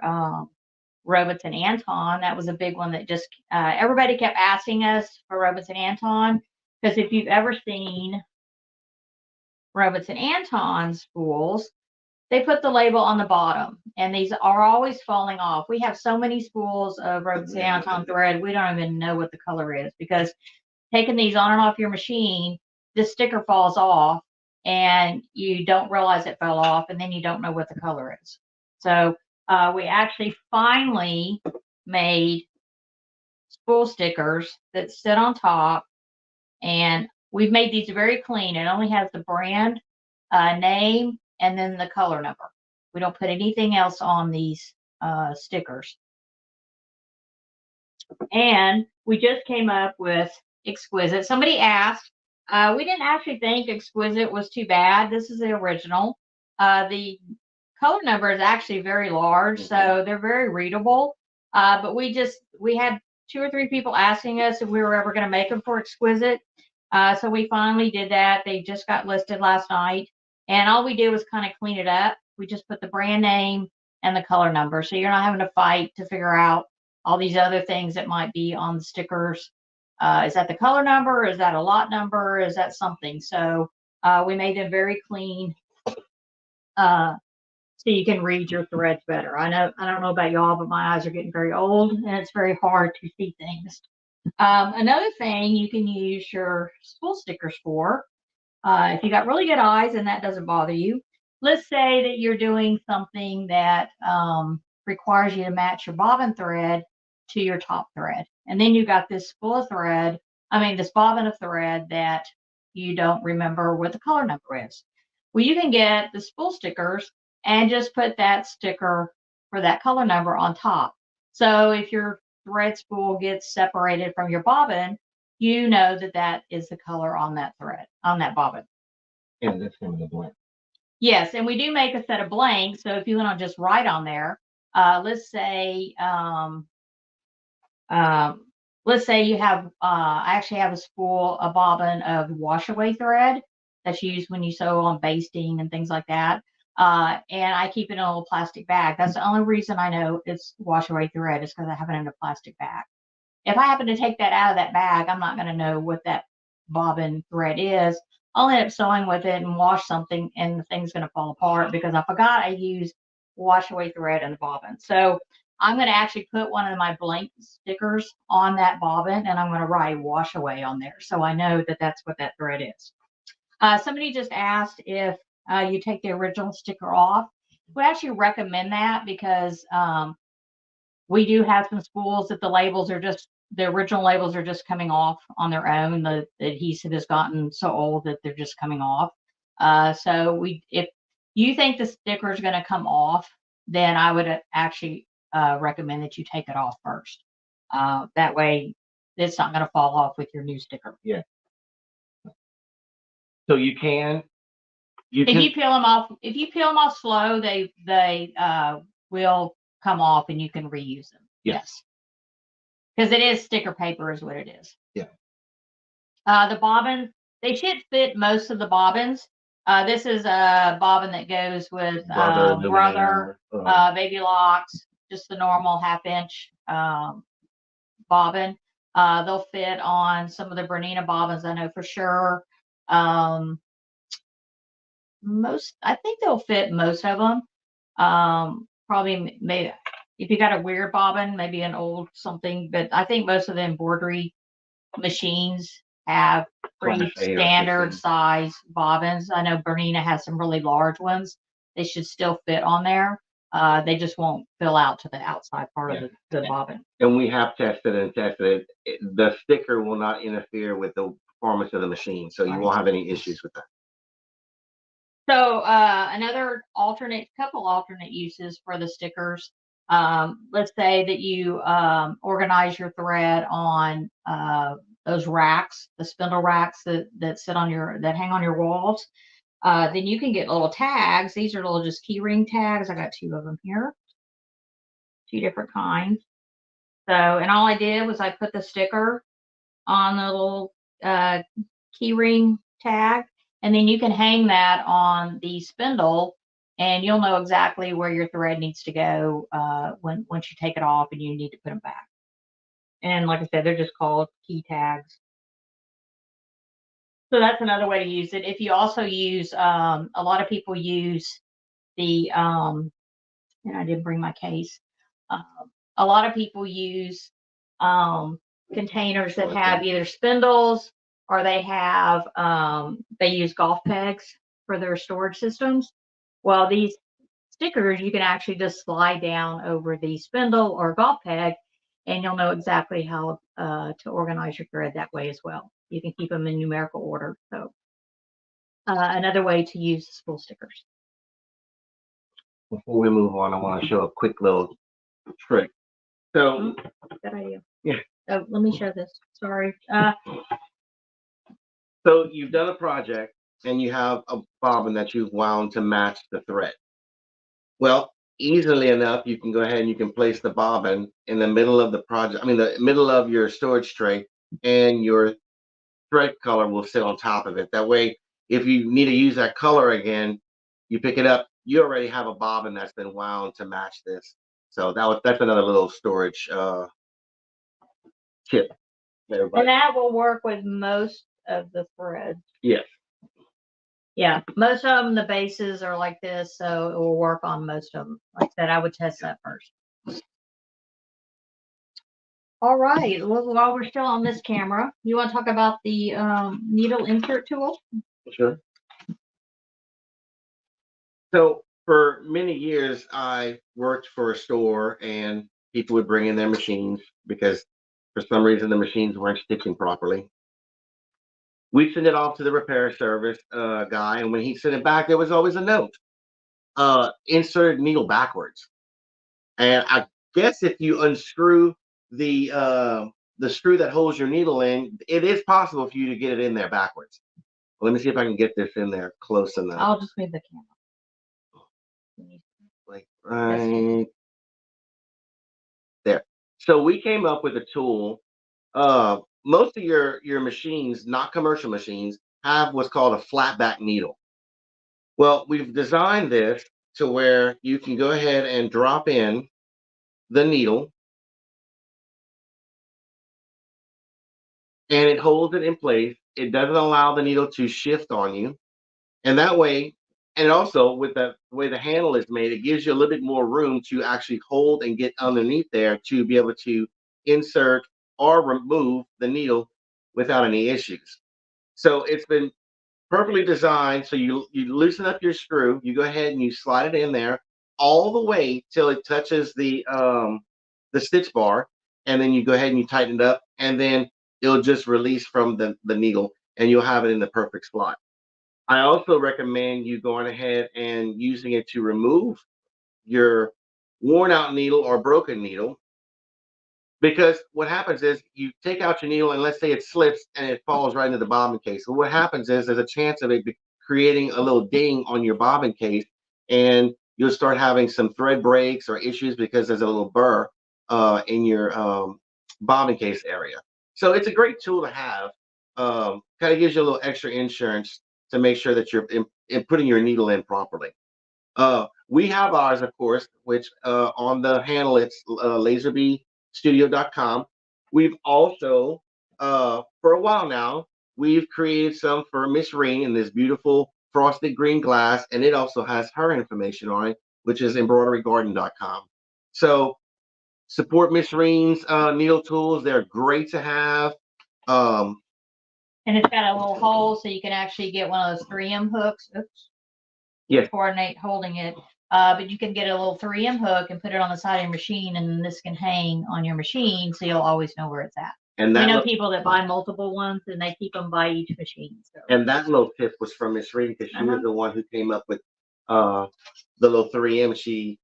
Robots and Anton. That was a big one that just everybody kept asking us for Robots and Anton, because if you've ever seen Robots and Anton spools, they put the label on the bottom, and these are always falling off. We have so many spools of Robots and Anton thread, we don't even know what the color is, because taking these on and off your machine, this sticker falls off, and you don't realize it fell off, and then you don't know what the color is. So we actually finally made spool stickers that sit on top, and we've made these very clean. It only has the brand name and then the color number. We don't put anything else on these stickers. And we just came up with Exquisite. Somebody asked, we didn't actually think Exquisite was too bad. This is the original. The color number is actually very large, so they're very readable. But we had 2 or 3 people asking us if we were ever going to make them for Exquisite. So we finally did that. They just got listed last night. And all we did was kind of clean it up. We just put the brand name and the color number. So you're not having to fight to figure out all these other things that might be on the stickers. Is that the color number? Is that a lot number? Is that something? So we made them very clean so you can read your threads better. I don't know about y'all, but my eyes are getting very old, and it's very hard to see things. Another thing you can use your spool stickers for, if you got really good eyes and that doesn't bother you, let's say that you're doing something that requires you to match your bobbin thread to your top thread. And then you got this this bobbin of thread that you don't remember what the color number is. Well, you can get the spool stickers and just put that sticker for that color number on top. So if your thread spool gets separated from your bobbin, you know that that is the color on that thread, on that bobbin. And this one is blank. Yes, and we do make a set of blanks. So if you want to just write on there, let's say you have, I actually have a bobbin of wash away thread that's used when you sew on basting and things like that. And I keep it in a little plastic bag. That's the only reason I know it's wash away thread, is because I have it in a plastic bag. If I happen to take that out of that bag, I'm not going to know what that bobbin thread is. I'll end up sewing with it and wash something, and the thing's going to fall apart because I forgot I used wash away thread in the bobbin. So I'm going to actually put one of my blank stickers on that bobbin, and I'm going to write wash away on there, so I know that that's what that thread is. Somebody just asked if you take the original sticker off. We actually recommend that because we do have some spools that the original labels are just coming off on their own. The adhesive has gotten so old that they're just coming off. So if you think the sticker is going to come off, then I would actually recommend that you take it off first. That way it's not going to fall off with your new sticker. Yeah. So you can. If you peel them off slow, they will come off and you can reuse them. Yes. Because it is sticker paper is what it is. Yeah. The bobbin, they should fit most of the bobbins. This is a bobbin that goes with Brother, Baby Locks, just the normal 1/2-inch bobbin. They'll fit on some of the Bernina bobbins, I know for sure. I think they'll fit most of them. Probably maybe if you got a weird bobbin, maybe an old something, but I think most of the embroidery machines have pretty standard size bobbins. I know Bernina has some really large ones. They should still fit on there. They just won't fill out to the outside part of the bobbin. And we have tested it. The sticker will not interfere with the performance of the machine, so you won't have any issues with that. So another couple alternate uses for the stickers. Let's say that you organize your thread on those racks, the spindle racks that sit on that hang on your walls. Then you can get little tags. These are little just key ring tags. I got 2 of them here, 2 different kinds. So, and all I did was I put the sticker on the little key ring tag, and then you can hang that on the spindle, and you'll know exactly where your thread needs to go once you take it off and you need to put them back. And like I said, they're just called key tags. So that's another way to use it. If you also use, a lot of people use the, and I didn't bring my case. A lot of people use containers that have either spindles or they use golf pegs for their storage systems. Well, these stickers, you can actually just slide down over the spindle or golf peg, and you'll know exactly how to organize your thread that way as well. You can keep them in numerical order. So another way to use spool stickers. Before we move on, I want to show a quick little trick. So, good idea. Yeah. Oh, let me show this. Sorry. So you've done a project and you have a bobbin that you've wound to match the thread. Well, easily enough, you can go ahead and you can place the bobbin in the middle of the project. I mean, the middle of your storage tray, and your thread color will sit on top of it. That way, if you need to use that color again, you pick it up. You already have a bobbin that's been wound to match this. So that's another little storage tip. And that will work with most of the threads. Yes. Yeah, most of them, the bases are like this, so it will work on most of them. Like I said, I would test that first. All right, well, while we're still on this camera, you want to talk about the needle insert tool? Sure. So for many years, I worked for a store, and people would bring in their machines because for some reason the machines weren't stitching properly. We send it off to the repair service guy, and when he sent it back, there was always a note: insert needle backwards. And I guess if you unscrew the screw that holds your needle in, it is possible for you to get it in there backwards. Let me see if I can get this in there close enough. I'll just move the camera. Like right there. So we came up with a tool. Most of your machines, not commercial machines, have what's called a flat back needle. Well, we've designed this to where you can go ahead and drop in the needle, and it holds it in place. It doesn't allow the needle to shift on you. And that way, and also with the way the handle is made, it gives you a little bit more room to actually hold and get underneath there to be able to insert or remove the needle without any issues. So it's been perfectly designed. So you loosen up your screw, you go ahead and you slide it in there all the way till it touches the stitch bar, and then you go ahead and you tighten it up, and then it'll just release from the needle, and you'll have it in the perfect spot. I also recommend you going ahead and using it to remove your worn out needle or broken needle, because what happens is you take out your needle and let's say it slips and it falls right into the bobbin case. So what happens is there's a chance of it creating a little ding on your bobbin case, and you'll start having some thread breaks or issues because there's a little burr in your bobbin case area. So it's a great tool to have. Kind of gives you a little extra insurance to make sure that you're putting your needle in properly. We have ours, of course, which on the handle it's laserbstudio.com. We've also, for a while now, we've created some for Miss Reen in this beautiful frosted green glass, and it also has her information on it, which is embroiderygarden.com. So support Miss Reen's needle tools. They're great to have. And it's got a little hole so you can actually get one of those 3M hooks. Oops. Yes. Coordinate holding it. But you can get a little 3M hook and put it on the side of your machine, and this can hang on your machine so you'll always know where it's at. And we know people that buy multiple ones and they keep them by each machine. So. And that little tip was from Miss Reen, because she was the one who came up with the little 3M. She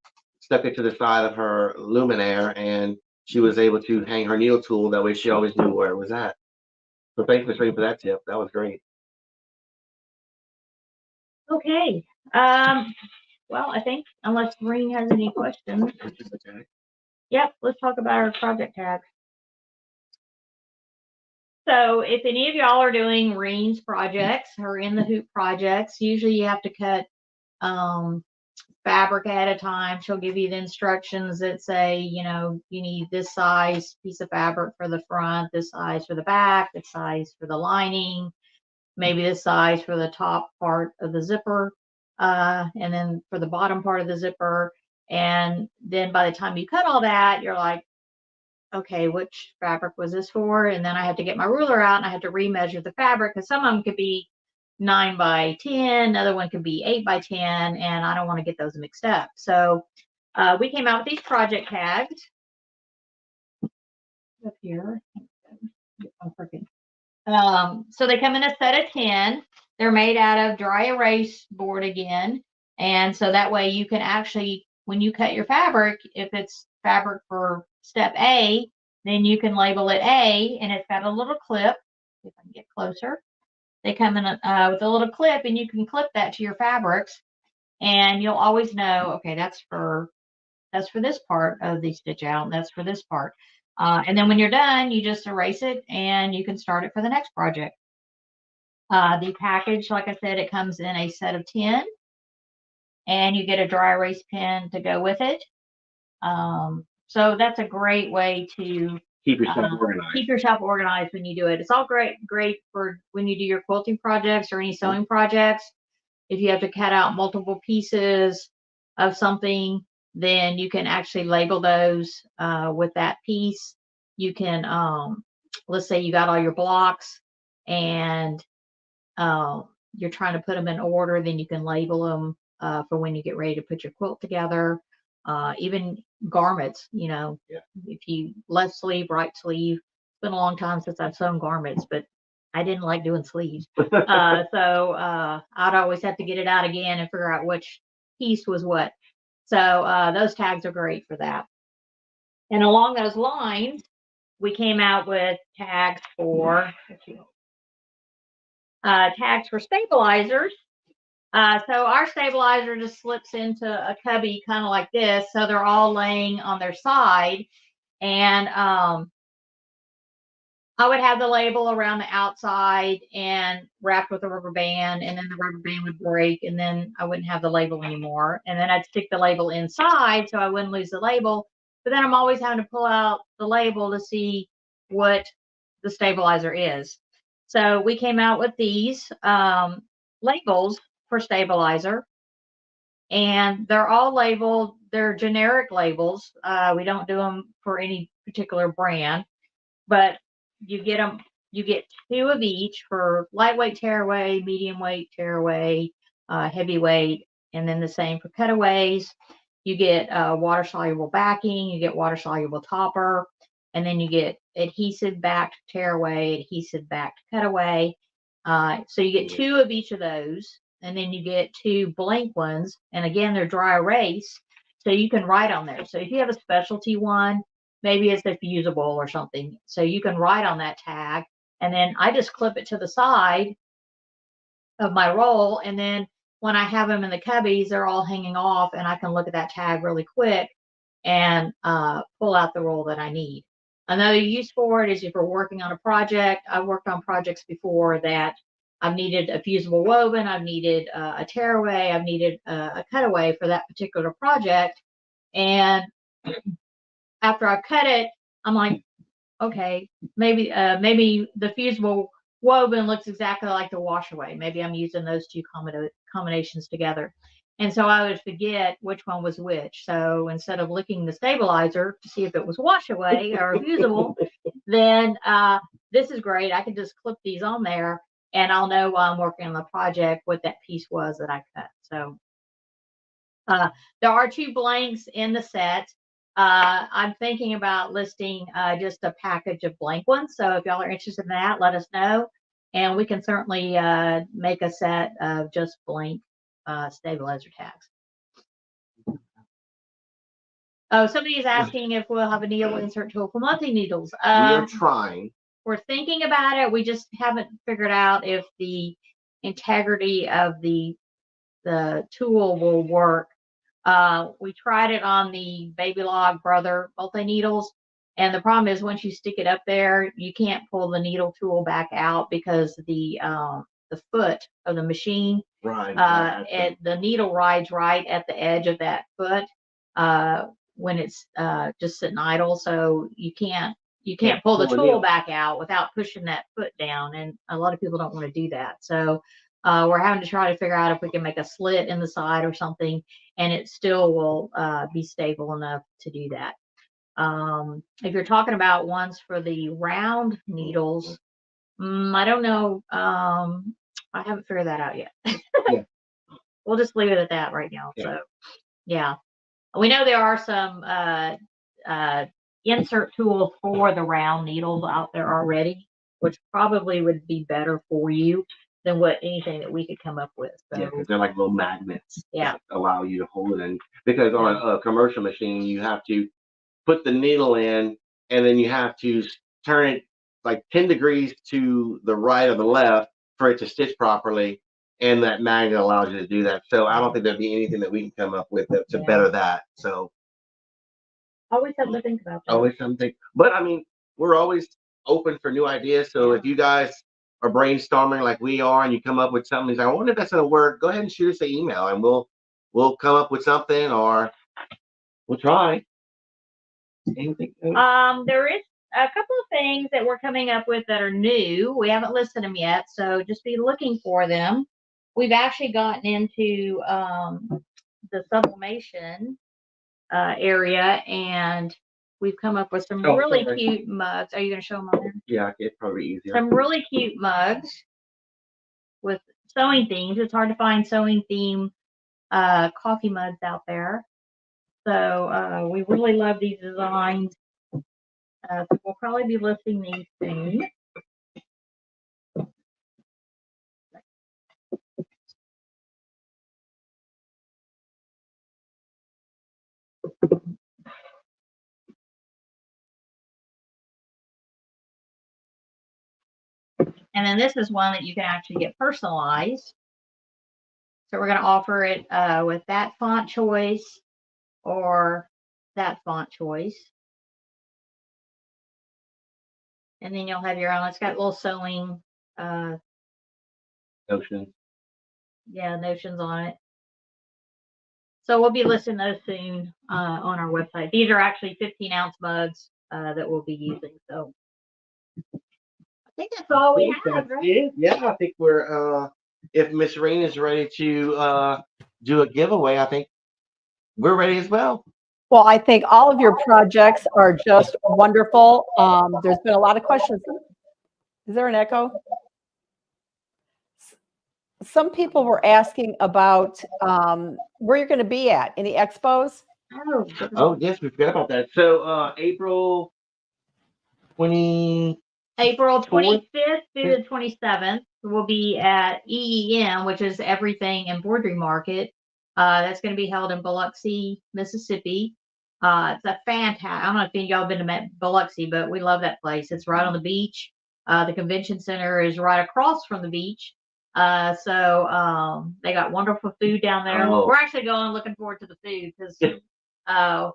stuck it to the side of her luminaire, and she was able to hang her needle tool. That way she always knew where it was at. So thanks for sharing for that tip. That was great. Okay. Well, I think unless Maureen has any questions, yep, let's talk about our project tags. So if any of y'all are doing Maureen's projects or in the hoop projects, usually you have to cut fabric ahead of time. She'll give you the instructions that say, you know, you need this size piece of fabric for the front, this size for the back, this size for the lining, maybe this size for the top part of the zipper, and then for the bottom part of the zipper. And then by the time you cut all that, you're like, okay, which fabric was this for? And then I had to get my ruler out and I had to remeasure the fabric, because some of them could be 9 by 10, another one could be 8 by 10, and I don't want to get those mixed up. So we came out with these project tags up here. So they come in a set of 10. They're made out of dry erase board again. And so that way you can actually, when you cut your fabric, if it's fabric for step A, then you can label it A, and it's got a little clip. If I can get closer. They come in with a little clip, and you can clip that to your fabrics, and you'll always know, okay, that's for this part of the stitch out, and that's for this part. And then when you're done, you just erase it, and you can start it for the next project. The package, like I said, it comes in a set of 10, and you get a dry erase pen to go with it. So that's a great way to Keep yourself organized when you do it. It's all great for when you do your quilting projects or any sewing projects. If you have to cut out multiple pieces of something, then you can actually label those with that piece. You can, let's say you got all your blocks and you're trying to put them in order, then you can label them for when you get ready to put your quilt together. Even garments, you know, if you left sleeve, right sleeve. It's been a long time since I've sewn garments, but I didn't like doing sleeves. So I'd always have to get it out again and figure out which piece was what. So those tags are great for that. And along those lines, we came out with tags for stabilizers. So our stabilizer just slips into a cubby kind of like this. So they're all laying on their side. And I would have the label around the outside and wrapped with a rubber band, and then the rubber band would break, and then I wouldn't have the label anymore. And then I'd stick the label inside so I wouldn't lose the label. But then I'm always having to pull out the label to see what the stabilizer is. So we came out with these labels for stabilizer, and they're all labeled. They're generic labels. We don't do them for any particular brand, but you get 2 of each for lightweight tearaway, medium weight tearaway, heavyweight, and then the same for cutaways. You get water soluble backing, you get water soluble topper, and then you get adhesive backed tearaway, adhesive backed cutaway. So you get 2 of each of those, and then you get 2 blank ones. And again, they're dry erase, so you can write on there. So if you have a specialty one, maybe it's a fusible or something, so you can write on that tag. And then I just clip it to the side of my roll, and then when I have them in the cubbies, they're all hanging off, and I can look at that tag really quick and pull out the roll that I need. Another use for it is if you're working on a project. I've worked on projects before that I've needed a fusible woven, I've needed a tearaway, I've needed a cutaway for that particular project. And after I've cut it, I'm like, okay, maybe the fusible woven looks exactly like the washaway. Maybe I'm using those 2 combinations together. And so I would forget which one was which. So instead of licking the stabilizer to see if it was washaway or fusible, then this is great. I can just clip these on there, and I'll know while I'm working on the project what that piece was that I cut. So there are 2 blanks in the set. I'm thinking about listing just a package of blank ones. So if y'all are interested in that, let us know. And we can certainly make a set of just blank stabilizer tags. Oh, somebody is asking if we'll have a needle insert tool for monthly needles. We are trying. We're thinking about it. We just haven't figured out if the integrity of the tool will work. We tried it on the Baby Log Brother multi needles, and the problem is once you stick it up there, you can't pull the needle tool back out because the foot of the machine, and the needle rides right at the edge of that foot when it's just sitting idle, so you can't pull the tool back out without pushing that foot down, and a lot of people don't want to do that. So we're having to try to figure out if we can make a slit in the side or something, and it still will be stable enough to do that. If you're talking about ones for the round needles, I don't know. I haven't figured that out yet. Yeah. We'll just leave it at that right now. Yeah. So, yeah. We know there are some insert tools for the round needles out there already, which probably would be better for you than anything that we could come up with. So, yeah, because they're like little magnets yeah, that allow you to hold it in. Because on a commercial machine, you have to put the needle in, and then you have to turn it like 10 degrees to the right or the left for it to stitch properly. And that magnet allows you to do that. So I don't think there'd be anything that we can come up with to better that. So always something to think about. Always something. But I mean, we're always open for new ideas. So if you guys are brainstorming like we are, and you come up with something, like, I wonder if that's gonna work, go ahead and shoot us an email, and we'll come up with something, or we'll try. Anything? There is a couple of things that we're coming up with that are new. We haven't listed them yet, so just be looking for them. We've actually gotten into the sublimation area, and we've come up with some really cute mugs. Are you going to show them on there? Yeah, it's probably easier. Some really cute mugs with sewing themes. It's hard to find sewing theme coffee mugs out there. So we really love these designs. So we'll probably be listing these soon. And then this is one that you can actually get personalized. So we're going to offer it with that font choice or that font choice. And then you'll have your own. It's got little sewing notions. Yeah, notions on it. So we'll be listing those soon on our website. These are actually 15-ounce mugs that we'll be using. So I think that's all we have, right? Yeah, I think we're if Miss Rain is ready to do a giveaway, I think we're ready as well. Well, I think all of your projects are just wonderful. There's been a lot of questions. Is there an echo? Some people were asking about where you're going to be at. Any expos? Oh, yes, we forgot about that. So April 25th through the 27th, we'll be at EEM, which is Everything Embroidery Market. That's going to be held in Biloxi, Mississippi. It's a fantastic. I don't know if any of y'all have been to Biloxi, but we love that place. It's right on the beach. The convention center is right across from the beach. So they got wonderful food down there. We're actually looking forward to the food because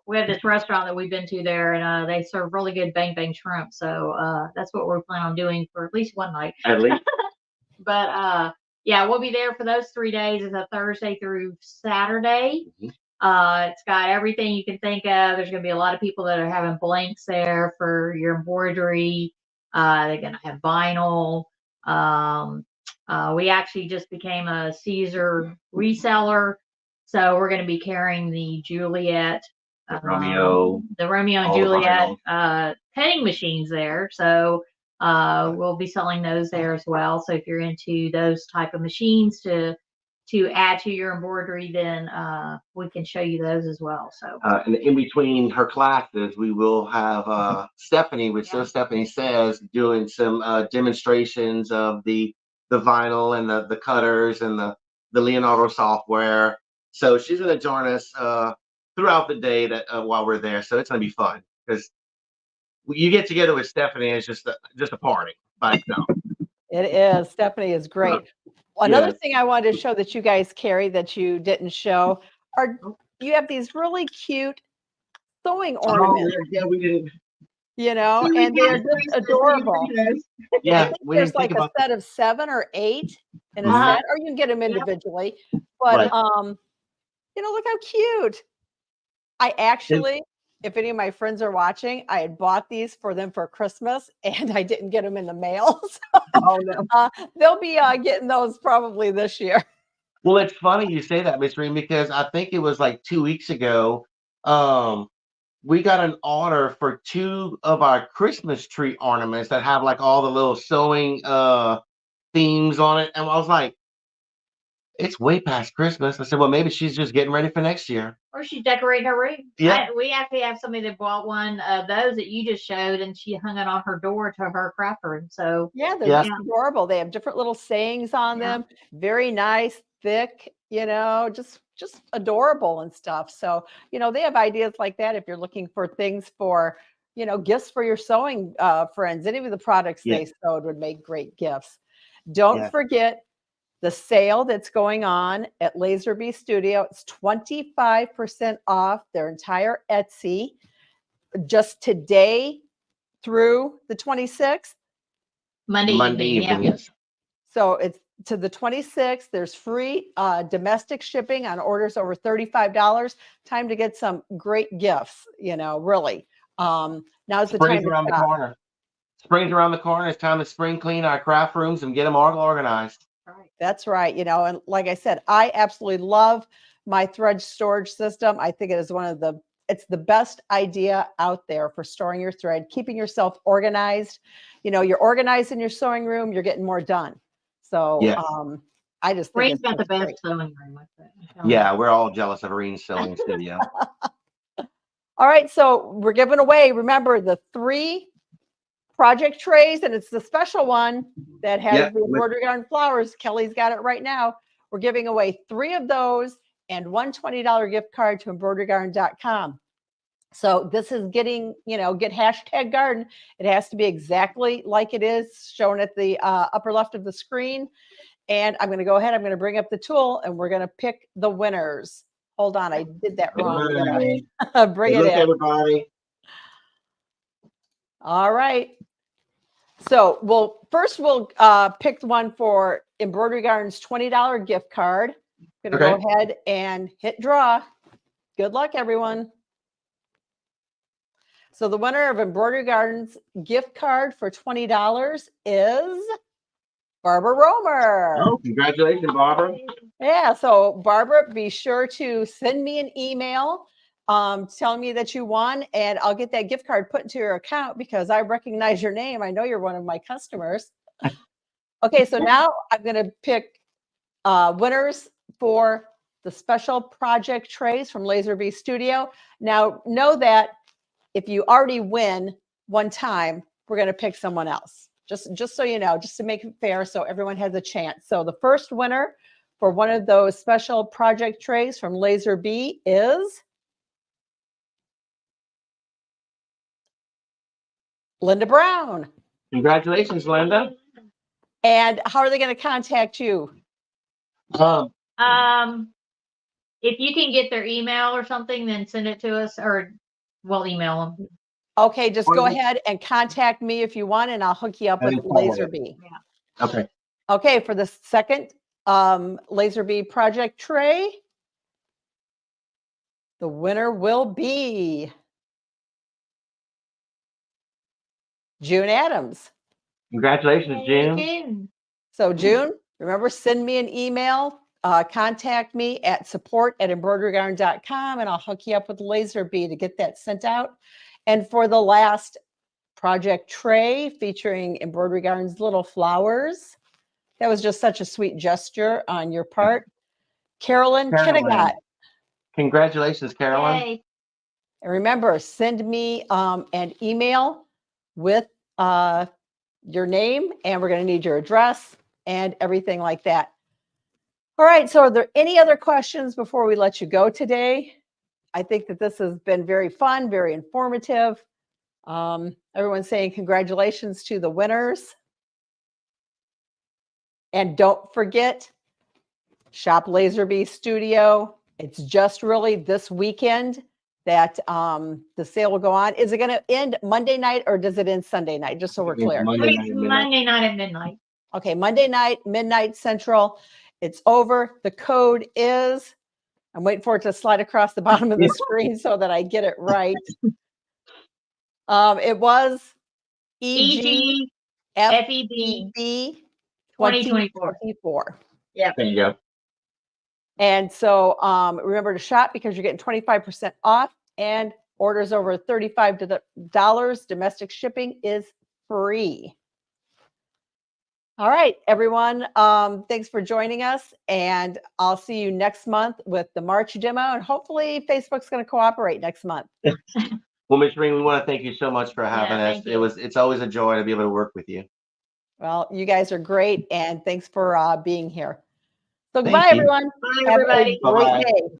we have this restaurant that we've been to there, and they serve really good bang bang shrimp. So that's what we're planning on doing for at least one night. At least. But yeah, we'll be there for those 3 days. It's a Thursday through Saturday. Mm-hmm. It's got everything you can think of. There's going to be a lot of people that are having blanks there for your embroidery. They're going to have vinyl. We actually just became a Caesar reseller. So we're going to be carrying the Juliet, the Romeo and Juliet penning machines there. So we'll be selling those there as well. So if you're into those type of machines to add to your embroidery, then we can show you those as well. So and in between her classes, we will have Stephanie, which So Stephanie Says, doing some demonstrations of the vinyl and the cutters and the Leonardo software. So she's going to join us throughout the day that while we're there. So it's gonna be fun because you get together with Stephanie, and it's just a party by itself. It is. Stephanie is great. Another Yes. thing I wanted to show that you guys carry that you didn't show are you have these really cute sewing ornaments, Yeah, we didn't. and they are just adorable. I Yeah, think we there's didn't think like a about that. set of 7 or 8 in a Mhm. set, or you can get them individually. But Right. look how cute. I actually, if any of my friends are watching, I had bought these for them for Christmas and I didn't get them in the mail. So Oh no. they'll be getting those probably this year. Well, it's funny you say that, Miss Reem, because I think it was like 2 weeks ago. Um, we got an order for 2 of our Christmas tree ornaments that have like all the little sewing themes on it. And I was like, it's way past Christmas. I said, well, maybe she's just getting ready for next year. Or she's decorating her room. Yeah. We actually have somebody that bought one of those that you just showed, and she hung it on her door to her craft room. So Yeah, they're Yeah. just adorable. They have different little sayings on Yeah. them. Very nice, thick, just adorable and stuff. So, they have ideas like that if you're looking for things for, gifts for your sewing friends. Any of the products Yeah. they sewed would make great gifts. Don't Yeah. forget the sale that's going on at Laserby Studio. It's 25% off their entire Etsy just today through the 26th. Monday evening. Yeah. Yes. So it's to the 26th. There's free domestic shipping on orders over $35. Time to get some great gifts, really. Now's the time Spring's to around the shop. corner. Spring's around the corner. It's time to spring clean our craft rooms and get them all organized. Right. That's right. And like I said, I absolutely love my thread storage system. I think it is it's the best idea out there for storing your thread, keeping yourself organized. You're organized in your sewing room, you're getting more done. So Yes. I just think Spring's it's got the just best great. sewing room with it. Yeah, we're all jealous of Rene's sewing studio. All right, so we're giving away, remember, the 3 project trays, and it's the special one that has Yeah, the embroidery yarn flowers. Kelly's got it right now. We're giving away 3 of those and one $20 gift card to embroiderygarden.com. So this is getting, get hashtag garden. It has to be exactly like it is shown at the upper left of the screen. And I'm going to go ahead. I'm going to bring up the tool and we're going to pick the winners. Hold on. I did that wrong. Bring it Look, in. everybody. All right. So we'll pick one for Embroidery Garden's $20 gift card. I'm going to go ahead and hit draw. Good luck, everyone. So the winner of Embroidery Garden's gift card for $20 is Barbara Romer. Oh, congratulations, Barbara. Yeah. So Barbara, be sure to send me an email telling me that you won, and I'll get that gift card put into your account because I recognize your name. I know you're one of my customers. Okay, so now I'm going to pick winners for the special project trays from Laserby Studio. Now, know that if you already win one time, we're going to pick someone else. Just so you know, just to make it fair so everyone has a chance. So the first winner for one of those special project trays from Laserby is Linda Brown. Congratulations, Linda. And how are they going to contact you? If you can get their email or something, then send it to us, or we'll email them. Okay, just go ahead and contact me if you want, and I'll hook you up with Laserby. Yeah. Okay. Okay, for the second Laserby project tray, the winner will be June Adams. Congratulations, June. So June, remember, send me an email, contact me at support@embroiderygarden.com, and I'll hook you up with Laserby to get that sent out. And for the last project tray featuring Embroidery Garden's little flowers, that was just such a sweet gesture on your part. Carolyn Kittigat. Congratulations, Carolyn. Yay. And remember, send me an email with your name, and we're going to need your address and everything like that. All right, so are there any other questions before we let you go today? I think that this has been very fun, very informative. Everyone's saying congratulations to the winners. And don't forget, Shop Laserbee Studio. It's just really this weekend that the sale will go on. Is it going to end Monday night or does it end Sunday night? Just so we're clear. Monday night at midnight. Monday night at midnight. Okay, Monday night, midnight Central. It's over. The code is, I'm waiting for it to slide across the bottom of the screen so that I get it right. It was EG EGFEB 2024. Yeah. There you go. And so remember to shop because you're getting 25% off, and orders over $35 domestic shipping is free. All right, everyone. Thanks for joining us, and I'll see you next month with the March demo, and hopefully Facebook's going to cooperate next month. Well, Ms. Green, we want to thank you so much for having us. thank you. It's always a joy to be able to work with you. Well, you guys are great, and thanks for being here. So Thank goodbye, you. everyone. Bye, Have everybody. a great Bye-bye. day.